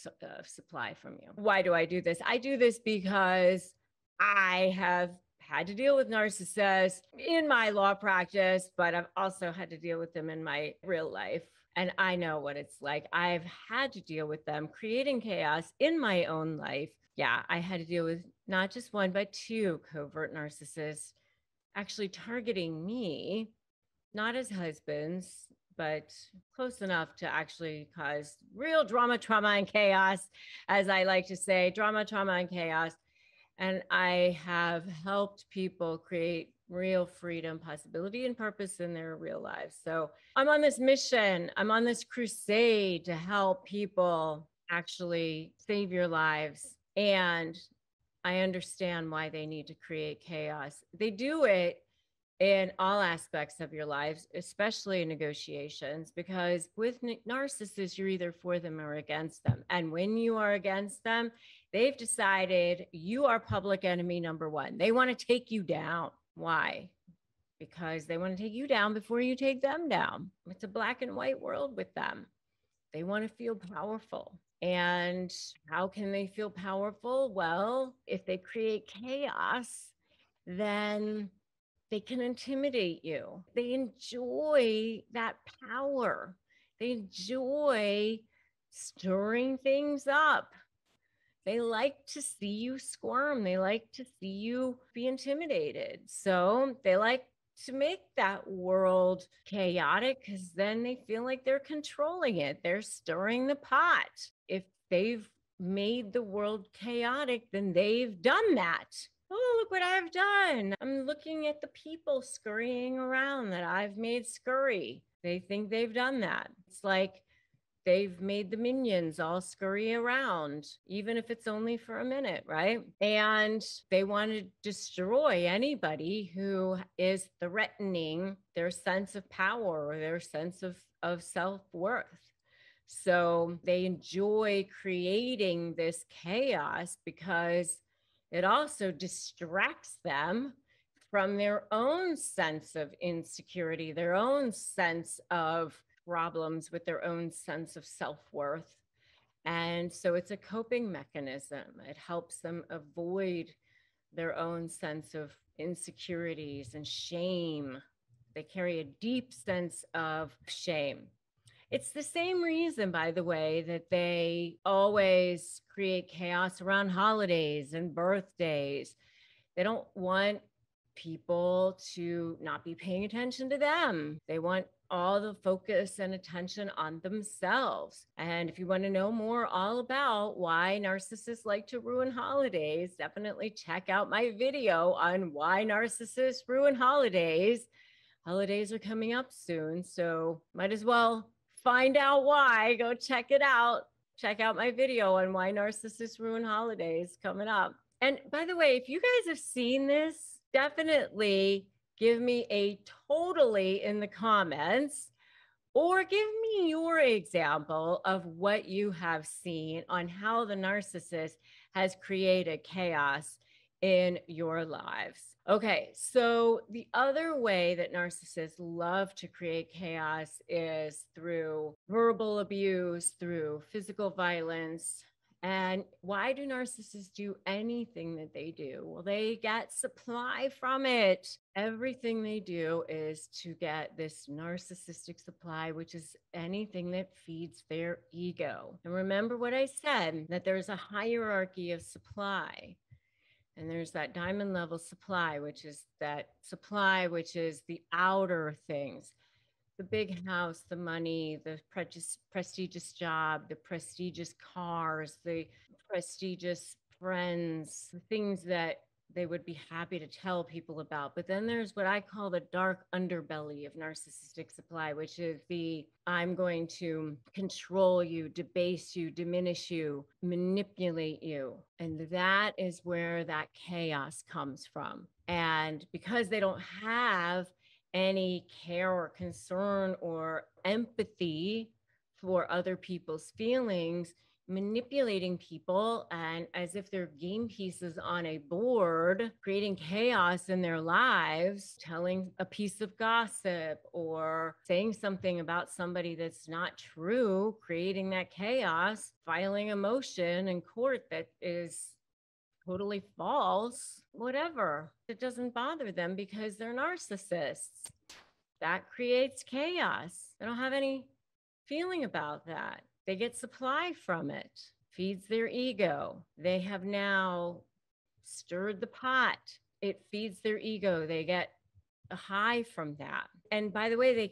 supply from you. Why do I do this? I do this because I have had to deal with narcissists in my law practice, but I've also had to deal with them in my real life. And I know what it's like. I've had to deal with them creating chaos in my own life. Yeah, I had to deal with not just one, but two covert narcissists actually targeting me, not as husbands, but close enough to actually cause real drama, trauma, and chaos, as I like to say, drama, trauma, and chaos. And I have helped people create real freedom, possibility, and purpose in their real lives. So I'm on this mission, I'm on this crusade to help people actually save your lives. And I understand why they need to create chaos. They do it in all aspects of your lives, especially in negotiations, because with narcissists, you're either for them or against them. And when you are against them, they've decided you are public enemy number one. They want to take you down. Why? Because they want to take you down before you take them down. It's a black and white world with them. They want to feel powerful. And how can they feel powerful? Well, if they create chaos, then they can intimidate you. They enjoy that power. They enjoy stirring things up. They like to see you squirm. They like to see you be intimidated. So they like to make that world chaotic because then they feel like they're controlling it. They're stirring the pot. If they've made the world chaotic, then they've done that. Oh, look what I've done. I'm looking at the people scurrying around that I've made scurry. They think they've done that. It's like they've made the minions all scurry around, even if it's only for a minute, right? And they want to destroy anybody who is threatening their sense of power or their sense of self-worth. So they enjoy creating this chaos because it also distracts them from their own sense of insecurity, their own sense of problems with their own sense of self-worth. And so it's a coping mechanism. It helps them avoid their own sense of insecurities and shame. They carry a deep sense of shame. It's the same reason, by the way, that they always create chaos around holidays and birthdays. They don't want people to not be paying attention to them. They want all the focus and attention on themselves. And if you want to know more all about why narcissists like to ruin holidays, definitely check out my video on why narcissists ruin holidays. Holidays are coming up soon, so might as well find out why. Go check it out. Check out my video on why narcissists ruin holidays coming up. And by the way, if you guys have seen this, definitely give me a totally in the comments or give me your example of what you have seen on how the narcissist has created chaos in your lives. Okay, so the other way that narcissists love to create chaos is through verbal abuse, through physical violence. And why do narcissists do anything that they do? Well, they get supply from it. Everything they do is to get this narcissistic supply, which is anything that feeds their ego. And remember what I said, that there's a hierarchy of supply. And there's that diamond level supply, which is the outer things, the big house, the money, the prestigious job, the prestigious cars, the prestigious friends, the things that they would be happy to tell people about. But then there's what I call the dark underbelly of narcissistic supply, which is the I'm going to control you, debase you, diminish you, manipulate you. And that is where that chaos comes from. And because they don't have any care or concern or empathy for other people's feelings, manipulating people and as if they're game pieces on a board, creating chaos in their lives, telling a piece of gossip or saying something about somebody that's not true, creating that chaos, filing a motion in court that is totally false, whatever. It doesn't bother them because they're narcissists. That creates chaos. They don't have any feeling about that. They get supply from it, feeds their ego. They have now stirred the pot. It feeds their ego. They get a high from that. And by the way, they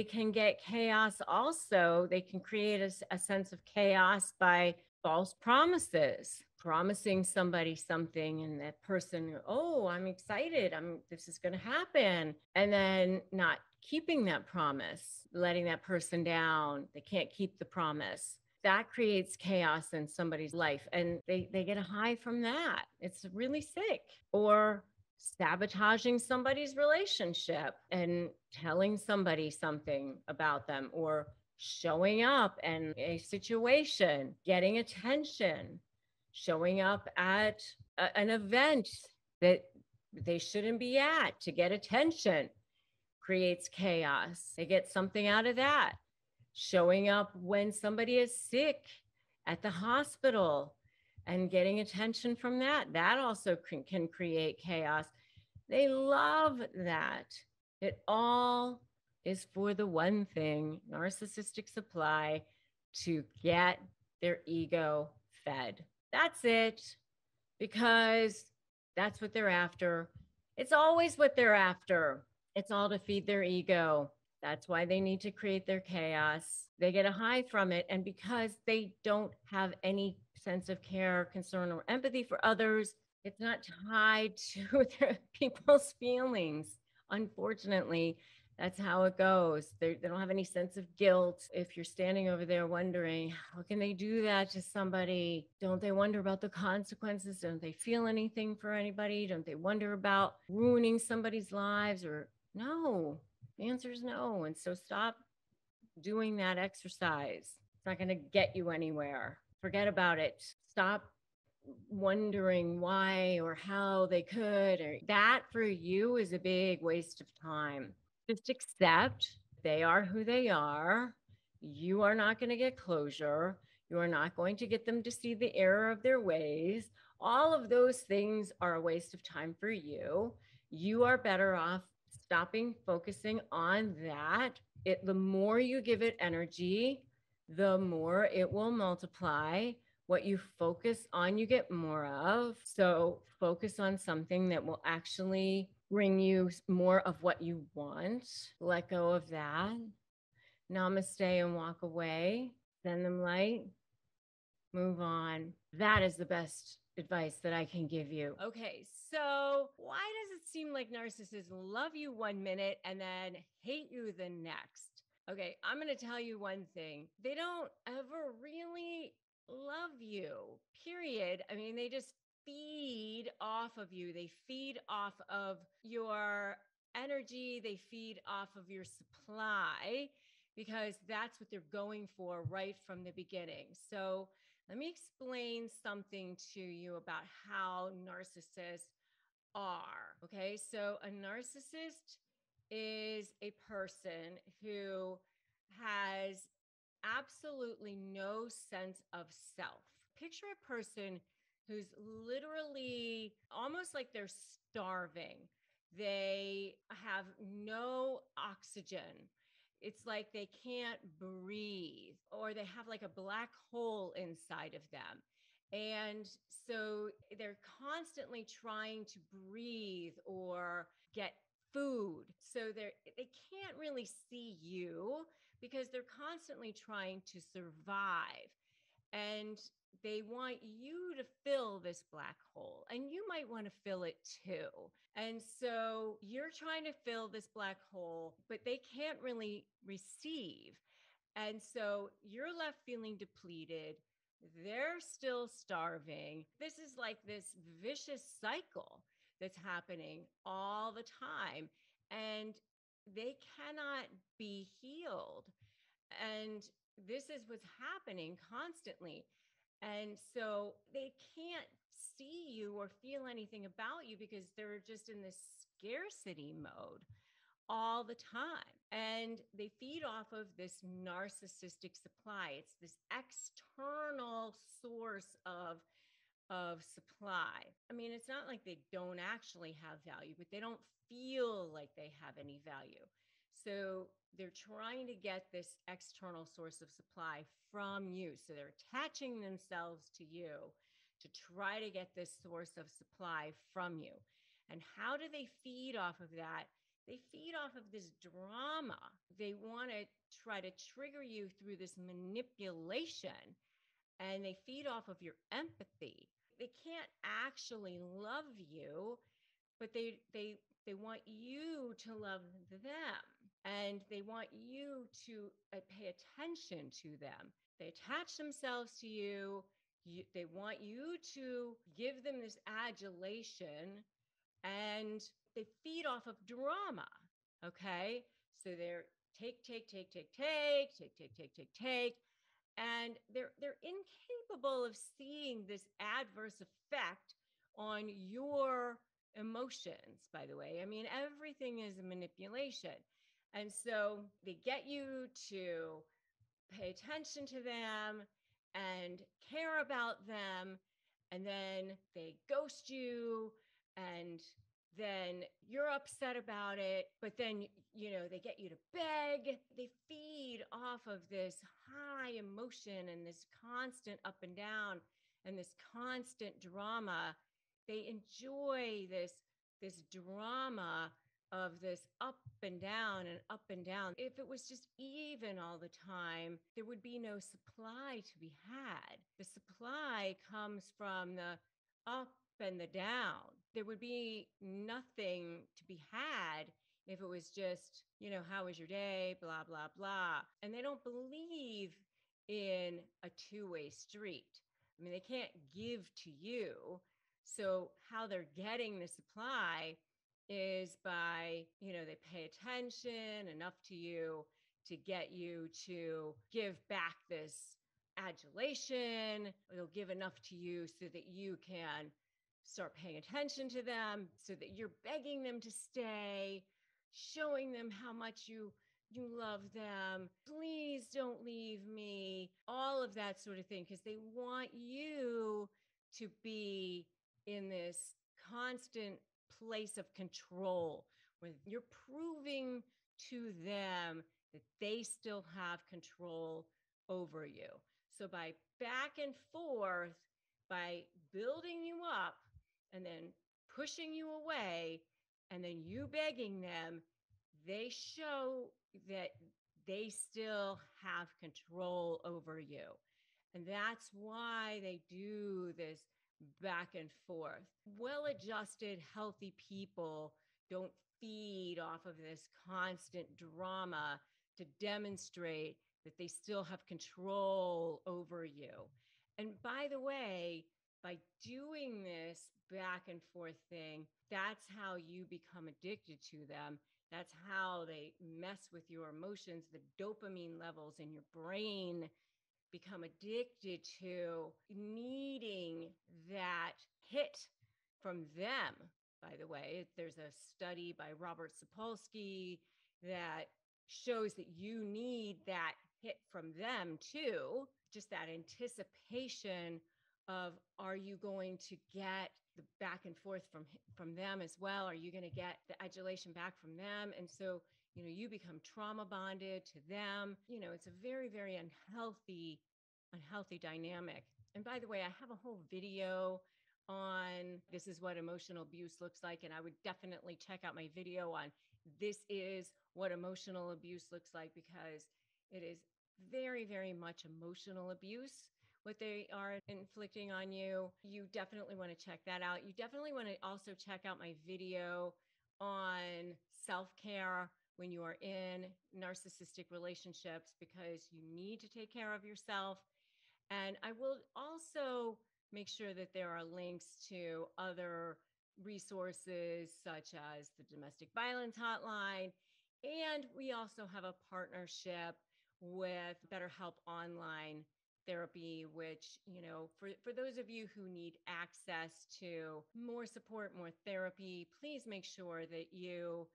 can get chaos also. They can create a sense of chaos by false promises, promising somebody something and that person, oh, I'm excited, this is going to happen, and then not keeping that promise, letting that person down. They can't keep the promise. That creates chaos in somebody's life and they get a high from that. It's really sick. Or sabotaging somebody's relationship and telling somebody something about them, or showing up in a situation, getting attention, showing up at an event that they shouldn't be at to get attention, creates chaos. They get something out of that. Showing up when somebody is sick at the hospital and getting attention from that, that also can create chaos. They love that. It all is for the one thing, narcissistic supply, to get their ego fed. That's it, because that's what they're after. It's always what they're after. It's all to feed their ego. That's why they need to create their chaos. They get a high from it. And because they don't have any sense of care, concern, or empathy for others, it's not tied to their people's feelings. Unfortunately, that's how it goes. They don't have any sense of guilt. If you're standing over there wondering, how can they do that to somebody? Don't they wonder about the consequences? Don't they feel anything for anybody? Don't they wonder about ruining somebody's lives? Or no, the answer is no. And so stop doing that exercise. It's not going to get you anywhere. Forget about it. Stop wondering why or how they could, or that for you is a big waste of time. Just accept they are who they are. You are not going to get closure. You are not going to get them to see the error of their ways. All of those things are a waste of time for you. You are better off stopping focusing on that. The more you give it energy, the more it will multiply. What you focus on, you get more of. So focus on something that will actually bring you more of what you want. Let go of that. Namaste and walk away. Send them light. Move on. That is the best advice that I can give you. Okay, so why does it seem like narcissists love you 1 minute and then hate you the next? Okay, I'm going to tell you one thing. They don't ever really love you, period. I mean, they just feed off of you. They feed off of your energy. They feed off of your supply because that's what they're going for right from the beginning. So let me explain something to you about how narcissists are. Okay, so a narcissist is a person who has absolutely no sense of self. Picture a person who's literally almost like they're starving. They have no oxygen. It's like they can't breathe, or they have like a black hole inside of them. And so they're constantly trying to breathe or get food. So they can't really see you because they're constantly trying to survive. and they want you to fill this black hole, and you might want to fill it too. And so you're trying to fill this black hole, but they can't really receive. And so you're left feeling depleted. They're still starving. This is like this vicious cycle that's happening all the time. And they cannot be healed. And this is what's happening constantly. And so they can't see you or feel anything about you because they're just in this scarcity mode all the time. And they feed off of this narcissistic supply. It's this external source of supply. I mean, it's not like they don't actually have value, but they don't feel like they have any value. So they're trying to get this external source of supply from you. So they're attaching themselves to you to try to get this source of supply from you. And how do they feed off of that? They feed off of this drama. They want to try to trigger you through this manipulation, and they feed off of your empathy. They can't actually love you, but they want you to love them, and they want you to pay attention to them. They attach themselves to you. They want you to give them this adulation, and they feed off of drama. Okay. So they're take. And they're incapable of seeing this adverse effect on your emotions, by the way. I mean, everything is a manipulation. And so they get you to pay attention to them and care about them. And then they ghost you, and then you're upset about it. But then, they get you to beg. They feed off of this high emotion and this constant up and down and this constant drama. They enjoy this drama of this up and down and up and down. If it was just even all the time, there would be no supply to be had. The supply comes from the up and the down. There would be nothing to be had if it was just, how was your day? Blah, blah, blah. And they don't believe in a two-way street. I mean, they can't give to you. So how they're getting the supply is by, they pay attention enough to you to get you to give back this adulation. They'll give enough to you so that you can start paying attention to them, so that you're begging them to stay, showing them how much you love them. Please don't leave me. All of that sort of thing, because they want you to be in this constant place of control where you're proving to them that they still have control over you. So by back and forth, by building you up and then pushing you away and then you begging them, they show that they still have control over you. And that's why they do this back and forth. Well-adjusted, healthy people don't feed off of this constant drama to demonstrate that they still have control over you. And by the way, by doing this back and forth thing, that's how you become addicted to them. That's how they mess with your emotions. The dopamine levels in your brain become addicted to needing that hit from them. By the way, there's a study by Robert Sapolsky that shows that you need that hit from them too. Just that anticipation of, are you going to get the back and forth from them as well? Are you going to get the adulation back from them? And so, you become trauma bonded to them. It's a very, very unhealthy dynamic. And by the way, I have a whole video on this is what emotional abuse looks like. And I would definitely check out my video on this is what emotional abuse looks like, because it is very, very much emotional abuse what they are inflicting on you, you definitely want to check that out. You definitely want to also check out my video on self-care when you are in narcissistic relationships, because you need to take care of yourself. And I will also make sure that there are links to other resources such as the domestic violence hotline. And we also have a partnership with BetterHelp Online Therapy, which, for those of you who need access to more support, more therapy, please make sure that you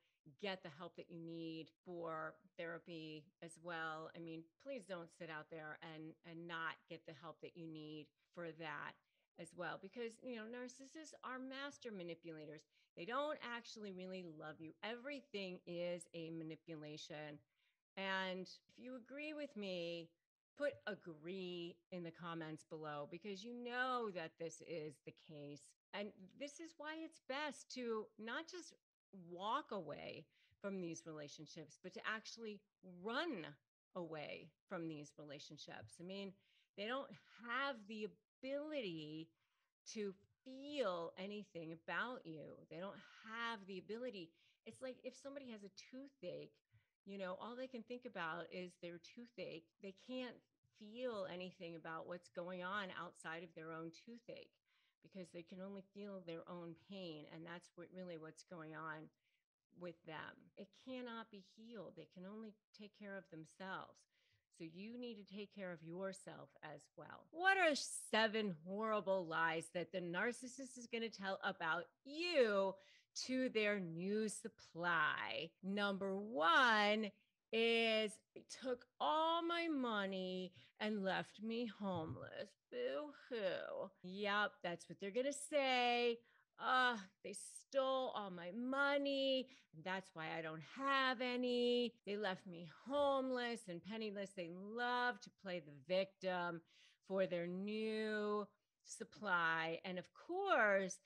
get the help that you need for therapy as well. I mean, please don't sit out there and not get the help that you need for that as well, because narcissists are master manipulators. They don't actually really love you. Everything is a manipulation. And if you agree with me, put agree in the comments below, because you know that this is the case. And this is why it's best to not just walk away from these relationships, but to actually run away from these relationships. I mean, they don't have the ability to feel anything about you. They don't have the ability. It's like if somebody has a toothache, all they can think about is their toothache. They can't feel anything about what's going on outside of their own toothache, because they can only feel their own pain. And that's what's going on with them. It cannot be healed. They can only take care of themselves. So you need to take care of yourself as well. What are 7 horrible lies that the narcissist is going to tell about you to their new supply? Number 1 is, they took all my money and left me homeless. Boo-hoo. Yep, that's what they're going to say. They stole all my money. And that's why I don't have any. They left me homeless and penniless. They love to play the victim for their new supply. And of course,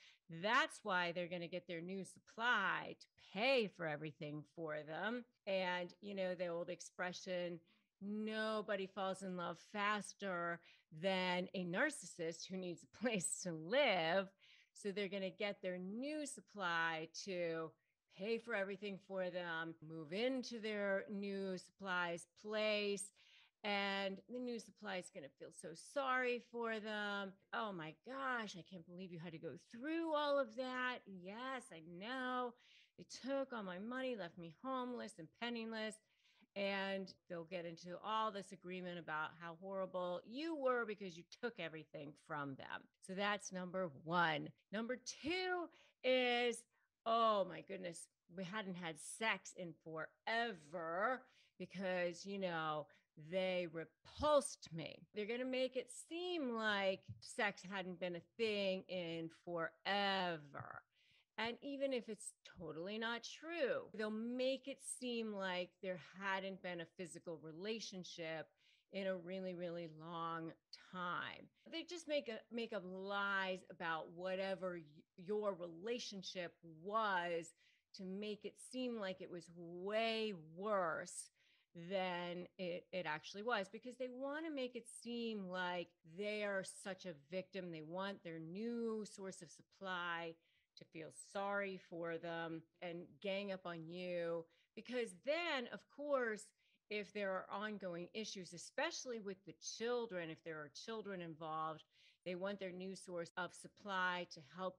that's why they're going to get their new supply to pay for everything for them. And, the old expression, nobody falls in love faster than a narcissist who needs a place to live. So they're going to get their new supply to pay for everything for them, move into their new supply's place, and the new supply is going to feel so sorry for them. Oh my gosh, I can't believe you had to go through all of that. Yes, I know. They took all my money, left me homeless and penniless. And they'll get into all this agreement about how horrible you were because you took everything from them. So that's number 1. Number 2 is, oh my goodness, we hadn't had sex in forever because, they repulsed me. They're going to make it seem like sex hadn't been a thing in forever. And even if it's totally not true, they'll make it seem like there hadn't been a physical relationship in a really, really long time. They just make up lies about whatever your relationship was to make it seem like it was way worse than it actually was, because they want to make it seem like they are such a victim. They want their new source of supply to feel sorry for them and gang up on you. Because then, of course, if there are ongoing issues, especially with the children, if there are children involved, they want their new source of supply to help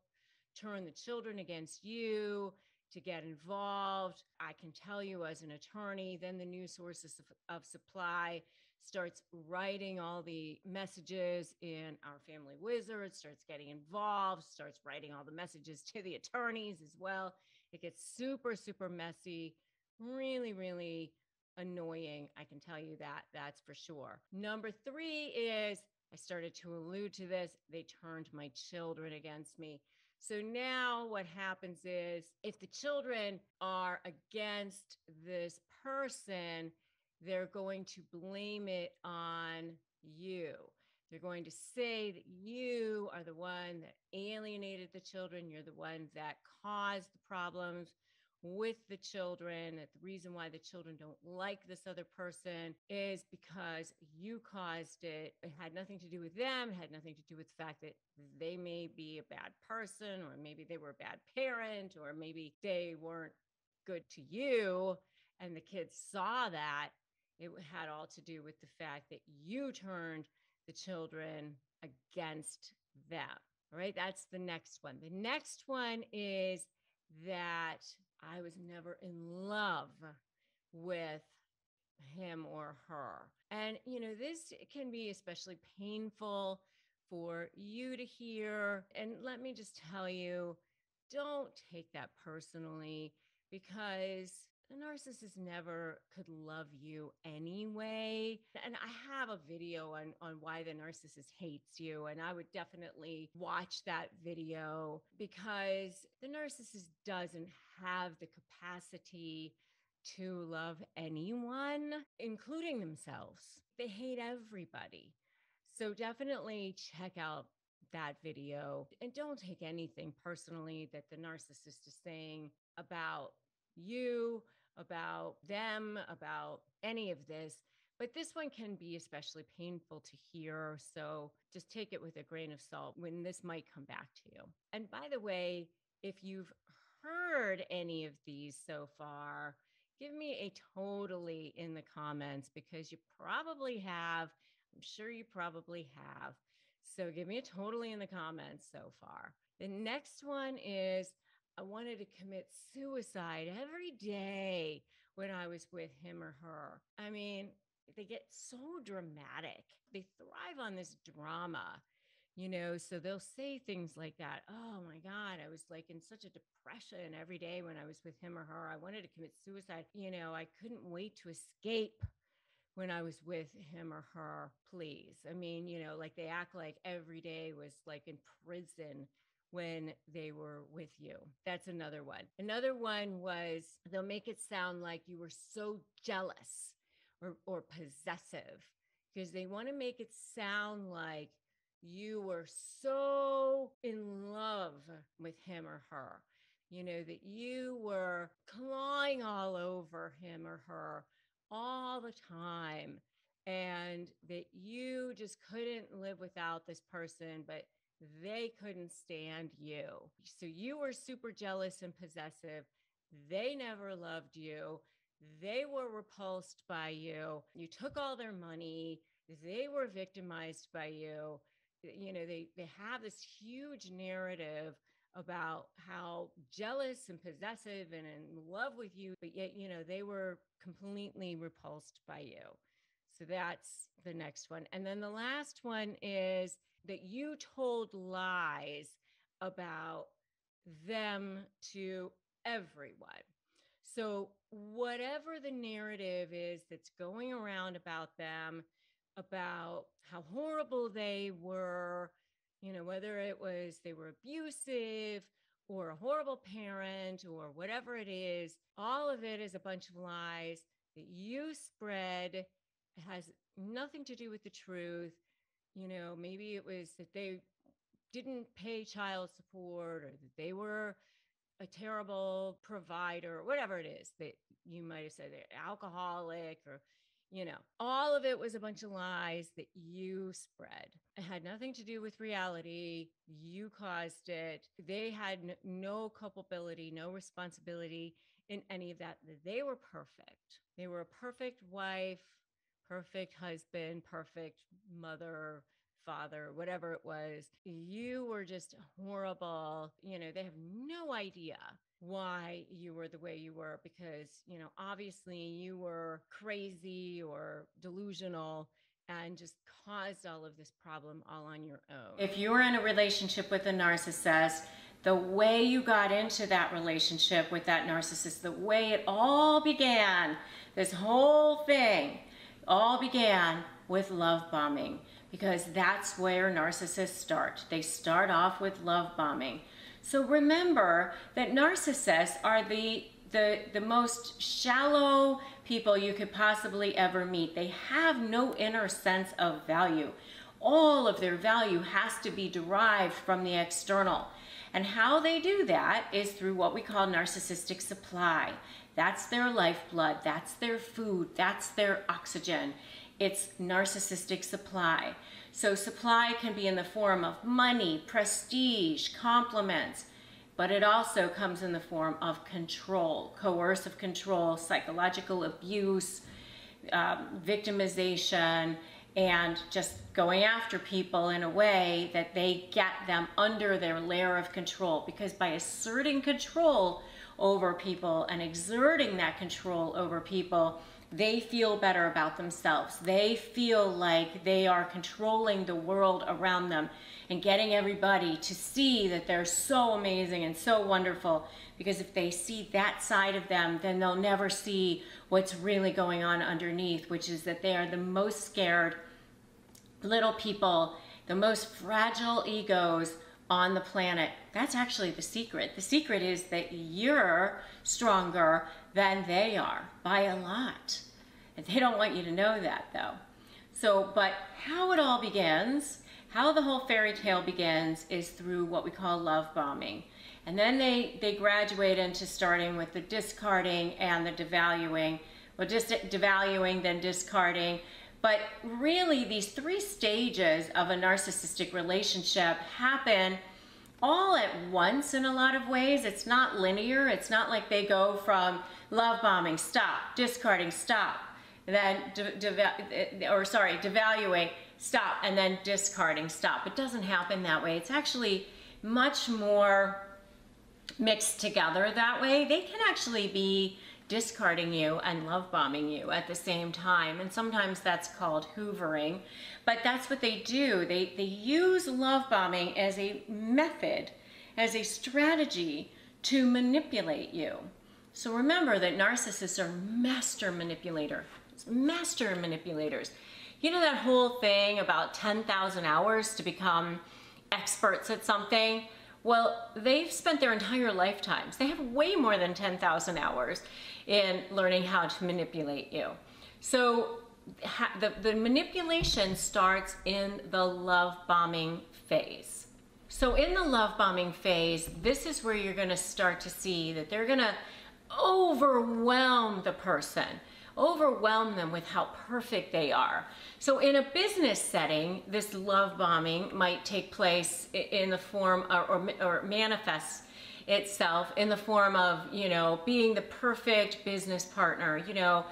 turn the children against you, to get involved. I can tell you as an attorney, then the new sources of supply starts writing all the messages in our family wizard, starts getting involved, starts writing all the messages to the attorneys as well. It gets super, super messy, really, really annoying. I can tell you that, that's for sure. Number 3 is, I started to allude to this, they turned my children against me. So now what happens is, if the children are against this person, they're going to blame it on you. They're going to say that you are the one that alienated the children. You're the one that caused the problems, with the children, that the reason why the children don't like this other person is because you caused it. It had nothing to do with them. It had nothing to do with the fact that they may be a bad person, or maybe they were a bad parent, or maybe they weren't good to you. And the kids saw that. It had all to do with the fact that you turned the children against them. All right, that's the next one. The next one is that I was never in love with him or her. And, this can be especially painful for you to hear. And let me just tell you, don't take that personally, because the narcissist never could love you anyway. And I have a video on why the narcissist hates you. And I would definitely watch that video, because the narcissist doesn't have the capacity to love anyone, including themselves. They hate everybody. So definitely check out that video, and don't take anything personally that the narcissist is saying about you, about them, about any of this. But this one can be especially painful to hear. So just take it with a grain of salt when this might come back to you. And by the way, if you've heard any of these so far, give me a totally in the comments, because you probably have. I'm sure you probably have. So give me a totally in the comments so far. The next one is, I wanted to commit suicide every day when I was with him or her. I mean, they get so dramatic. They thrive on this drama, so they'll say things like that. Oh my God, I was like in such a depression every day when I was with him or her. I wanted to commit suicide. I couldn't wait to escape when I was with him or her. Please. I mean, like they act like every day was like in prison when they were with you. That's another one. Another one was, they'll make it sound like you were so jealous or possessive, because they want to make it sound like you were so in love with him or her, that you were clawing all over him or her all the time, and that you just couldn't live without this person, but they couldn't stand you. So you were super jealous and possessive. They never loved you. They were repulsed by you. You took all their money. They were victimized by you. They have this huge narrative about how jealous and possessive and in love with you, but yet, they were completely repulsed by you. So that's the next one. And then the last one is that you told lies about them to everyone. So whatever the narrative is that's going around about them, about how horrible they were, whether it was they were abusive or a horrible parent or whatever it is, all of it is a bunch of lies that you spread. It has nothing to do with the truth. Maybe it was that they didn't pay child support, or that they were a terrible provider, or whatever it is that you might have said, they're alcoholic, or all of it was a bunch of lies that you spread. It had nothing to do with reality. You caused it. They had no culpability, no responsibility in any of that. They were perfect. They were a perfect wife, perfect husband, perfect mother, father, whatever it was. You were just horrible. They have no idea why you were the way you were, because, obviously you were crazy or delusional and just caused all of this problem all on your own. If you were in a relationship with a narcissist, the way you got into that relationship with that narcissist, the way it all began, this whole thing all began with love bombing, because that's where narcissists start. They start off with love bombing. So remember that narcissists are the most shallow people you could possibly ever meet. They have no inner sense of value. all of their value has to be derived from the external. And how they do that is through what we call narcissistic supply. That's their lifeblood, that's their food, that's their oxygen. It's narcissistic supply. So supply can be in the form of money, prestige, compliments, but it also comes in the form of control, coercive control, psychological abuse, victimization, and just going after people in a way that they get them under their layer of control. Because by asserting control over people and exerting that control over people, they feel better about themselves. They feel like they are controlling the world around them and getting everybody to see that they're so amazing and so wonderful. Because if they see that side of them, then they'll never see what's really going on underneath, which is that they are the most scared little people, the most fragile egos on the planet. That's actually the secret. The secret is that you're stronger than they are by a lot. And they don't want you to know that, though. So, but how it all begins, how the whole fairy tale begins, is through what we call love bombing. And then they graduate into starting with the discarding and the devaluing. Well, just devaluing, then discarding. But really, these three stages of a narcissistic relationship happen all at once in a lot of ways. It's not linear. It's not like they go from love bombing, stop, discarding, stop, then devaluing, stop, and then discarding, stop. It doesn't happen that way. It's actually much more mixed together that way. They can actually be discarding you and love bombing you at the same time, and sometimes that's called hoovering, but that's what they do. They use love bombing as a method, as a strategy to manipulate you. So remember that narcissists are master manipulators. You know that whole thing about 10,000 hours to become experts at something? Well, they've spent their entire lifetimes. They have way more than 10,000 hours in learning how to manipulate you. So the manipulation starts in the love bombing phase. So in the love bombing phase, this is where you're going to start to see that they're going to overwhelm the person, overwhelm them with how perfect they are. So in a business setting, this love bombing might take place in the form or manifests itself in the form of, you know, being the perfect business partner, you know,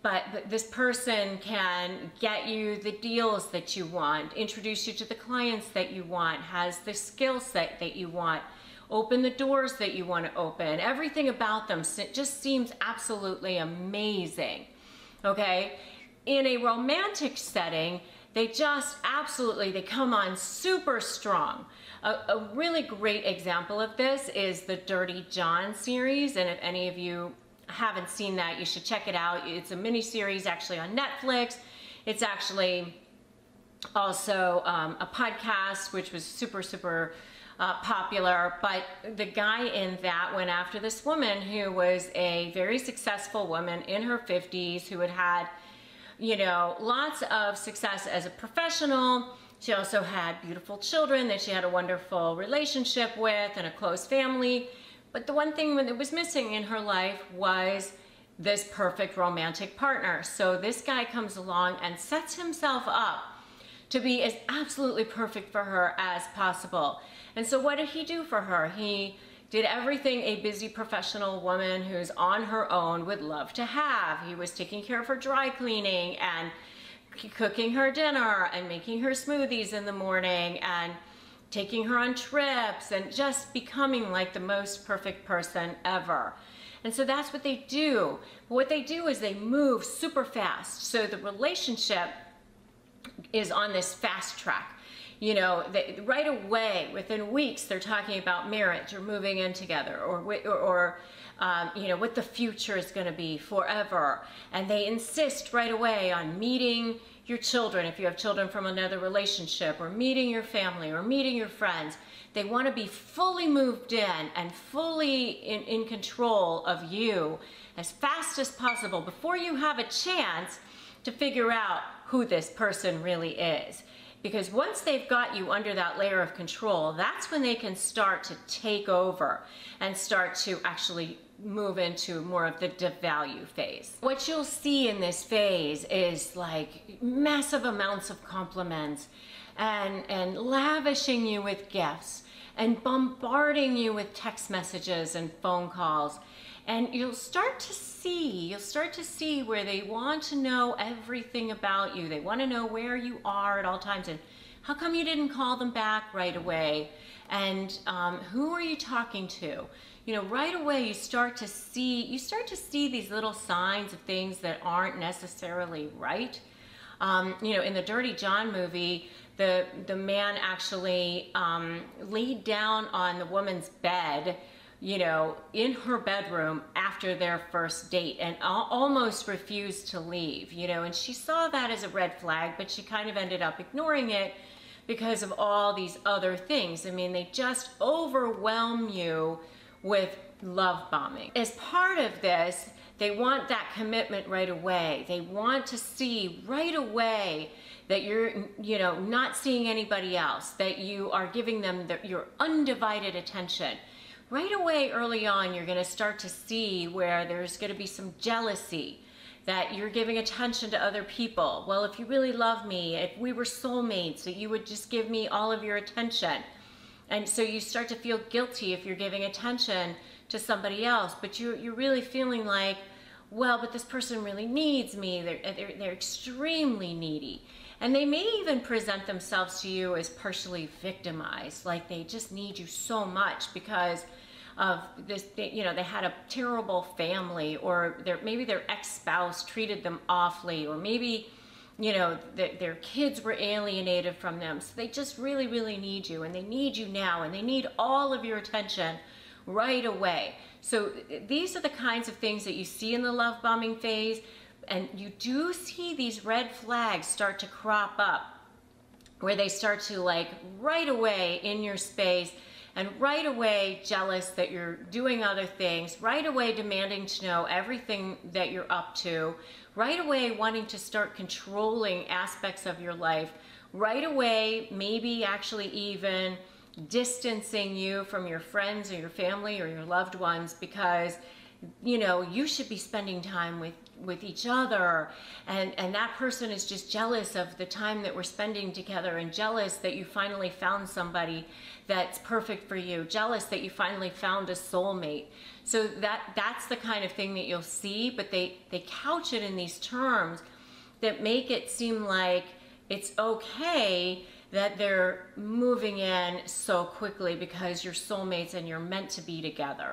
but this person can get you the deals that you want, introduce you to the clients that you want, has the skill set that you want, open the doors that you want to open. Everything about them just seems absolutely amazing, okay? In a romantic setting, they just absolutely, they come on super strong. A really great example of this is the Dirty John series, and if any of you haven't seen that, you should check it out. It's a mini series actually on Netflix. It's actually also a podcast, which was super popular, but the guy in that went after this woman who was a very successful woman in her 50s who had, you know, lots of success as a professional. She also had beautiful children that she had a wonderful relationship with and a close family. But the one thing that was missing in her life was this perfect romantic partner. So this guy comes along and sets himself up to be as absolutely perfect for her as possible. And so what did he do for her? He did everything a busy professional woman who's on her own would love to have. He was taking care of her dry cleaning and cooking her dinner and making her smoothies in the morning and taking her on trips and just becoming like the most perfect person ever. And so that's what they do. What they do is they move super fast. So the relationship is on this fast track. You know, right away, within weeks, they're talking about marriage or moving in together or you know, what the future is going to be forever. And they insist right away on meeting your children, if you have children from another relationship, or meeting your family, or meeting your friends. They want to be fully moved in and fully in control of you as fast as possible before you have a chance to figure out who this person really is. Because once they've got you under that layer of control, that's when they can start to take over and start to actually move into more of the devalue phase. What you'll see in this phase is like massive amounts of compliments and lavishing you with gifts and bombarding you with text messages and phone calls. And you'll start to see where they want to know everything about you. They want to know where you are at all times and how come you didn't call them back right away, and who are you talking to? You know, right away you start to see these little signs of things that aren't necessarily right. You know, in the Dirty John movie, the man actually laid down on the woman's bed, you know, in her bedroom after their first date and almost refused to leave, you know, and she saw that as a red flag, but she kind of ended up ignoring it because of all these other things. I mean, they just overwhelm you with love bombing. As part of this, they want that commitment right away. They want to see right away that you're, you know, not seeing anybody else, that you are giving them your undivided attention. Right away, early on, you're going to start to see where there's going to be some jealousy, that you're giving attention to other people. Well, if you really love me, if we were soulmates, that you would just give me all of your attention. And so you start to feel guilty if you're giving attention to somebody else, but you're really feeling like, well, but this person really needs me. They're extremely needy. And they may even present themselves to you as partially victimized, like they just need you so much because of this, you know, they had a terrible family, or maybe their ex-spouse treated them awfully, or maybe, you know, their kids were alienated from them. So they just really, really need you, and they need you now, and they need all of your attention right away. So these are the kinds of things that you see in the love bombing phase. And you do see these red flags start to crop up where they start to, like, right away in your space and right away jealous that you're doing other things, right away demanding to know everything that you're up to, right away wanting to start controlling aspects of your life, right away maybe actually even distancing you from your friends or your family or your loved ones because, you know, you should be spending time with each other, and that person is just jealous of the time that we're spending together, and jealous that you finally found somebody that's perfect for you, jealous that you finally found a soulmate. So that's the kind of thing that you'll see, but they couch it in these terms that make it seem like it's okay that they're moving in so quickly because you're soulmates and you're meant to be together.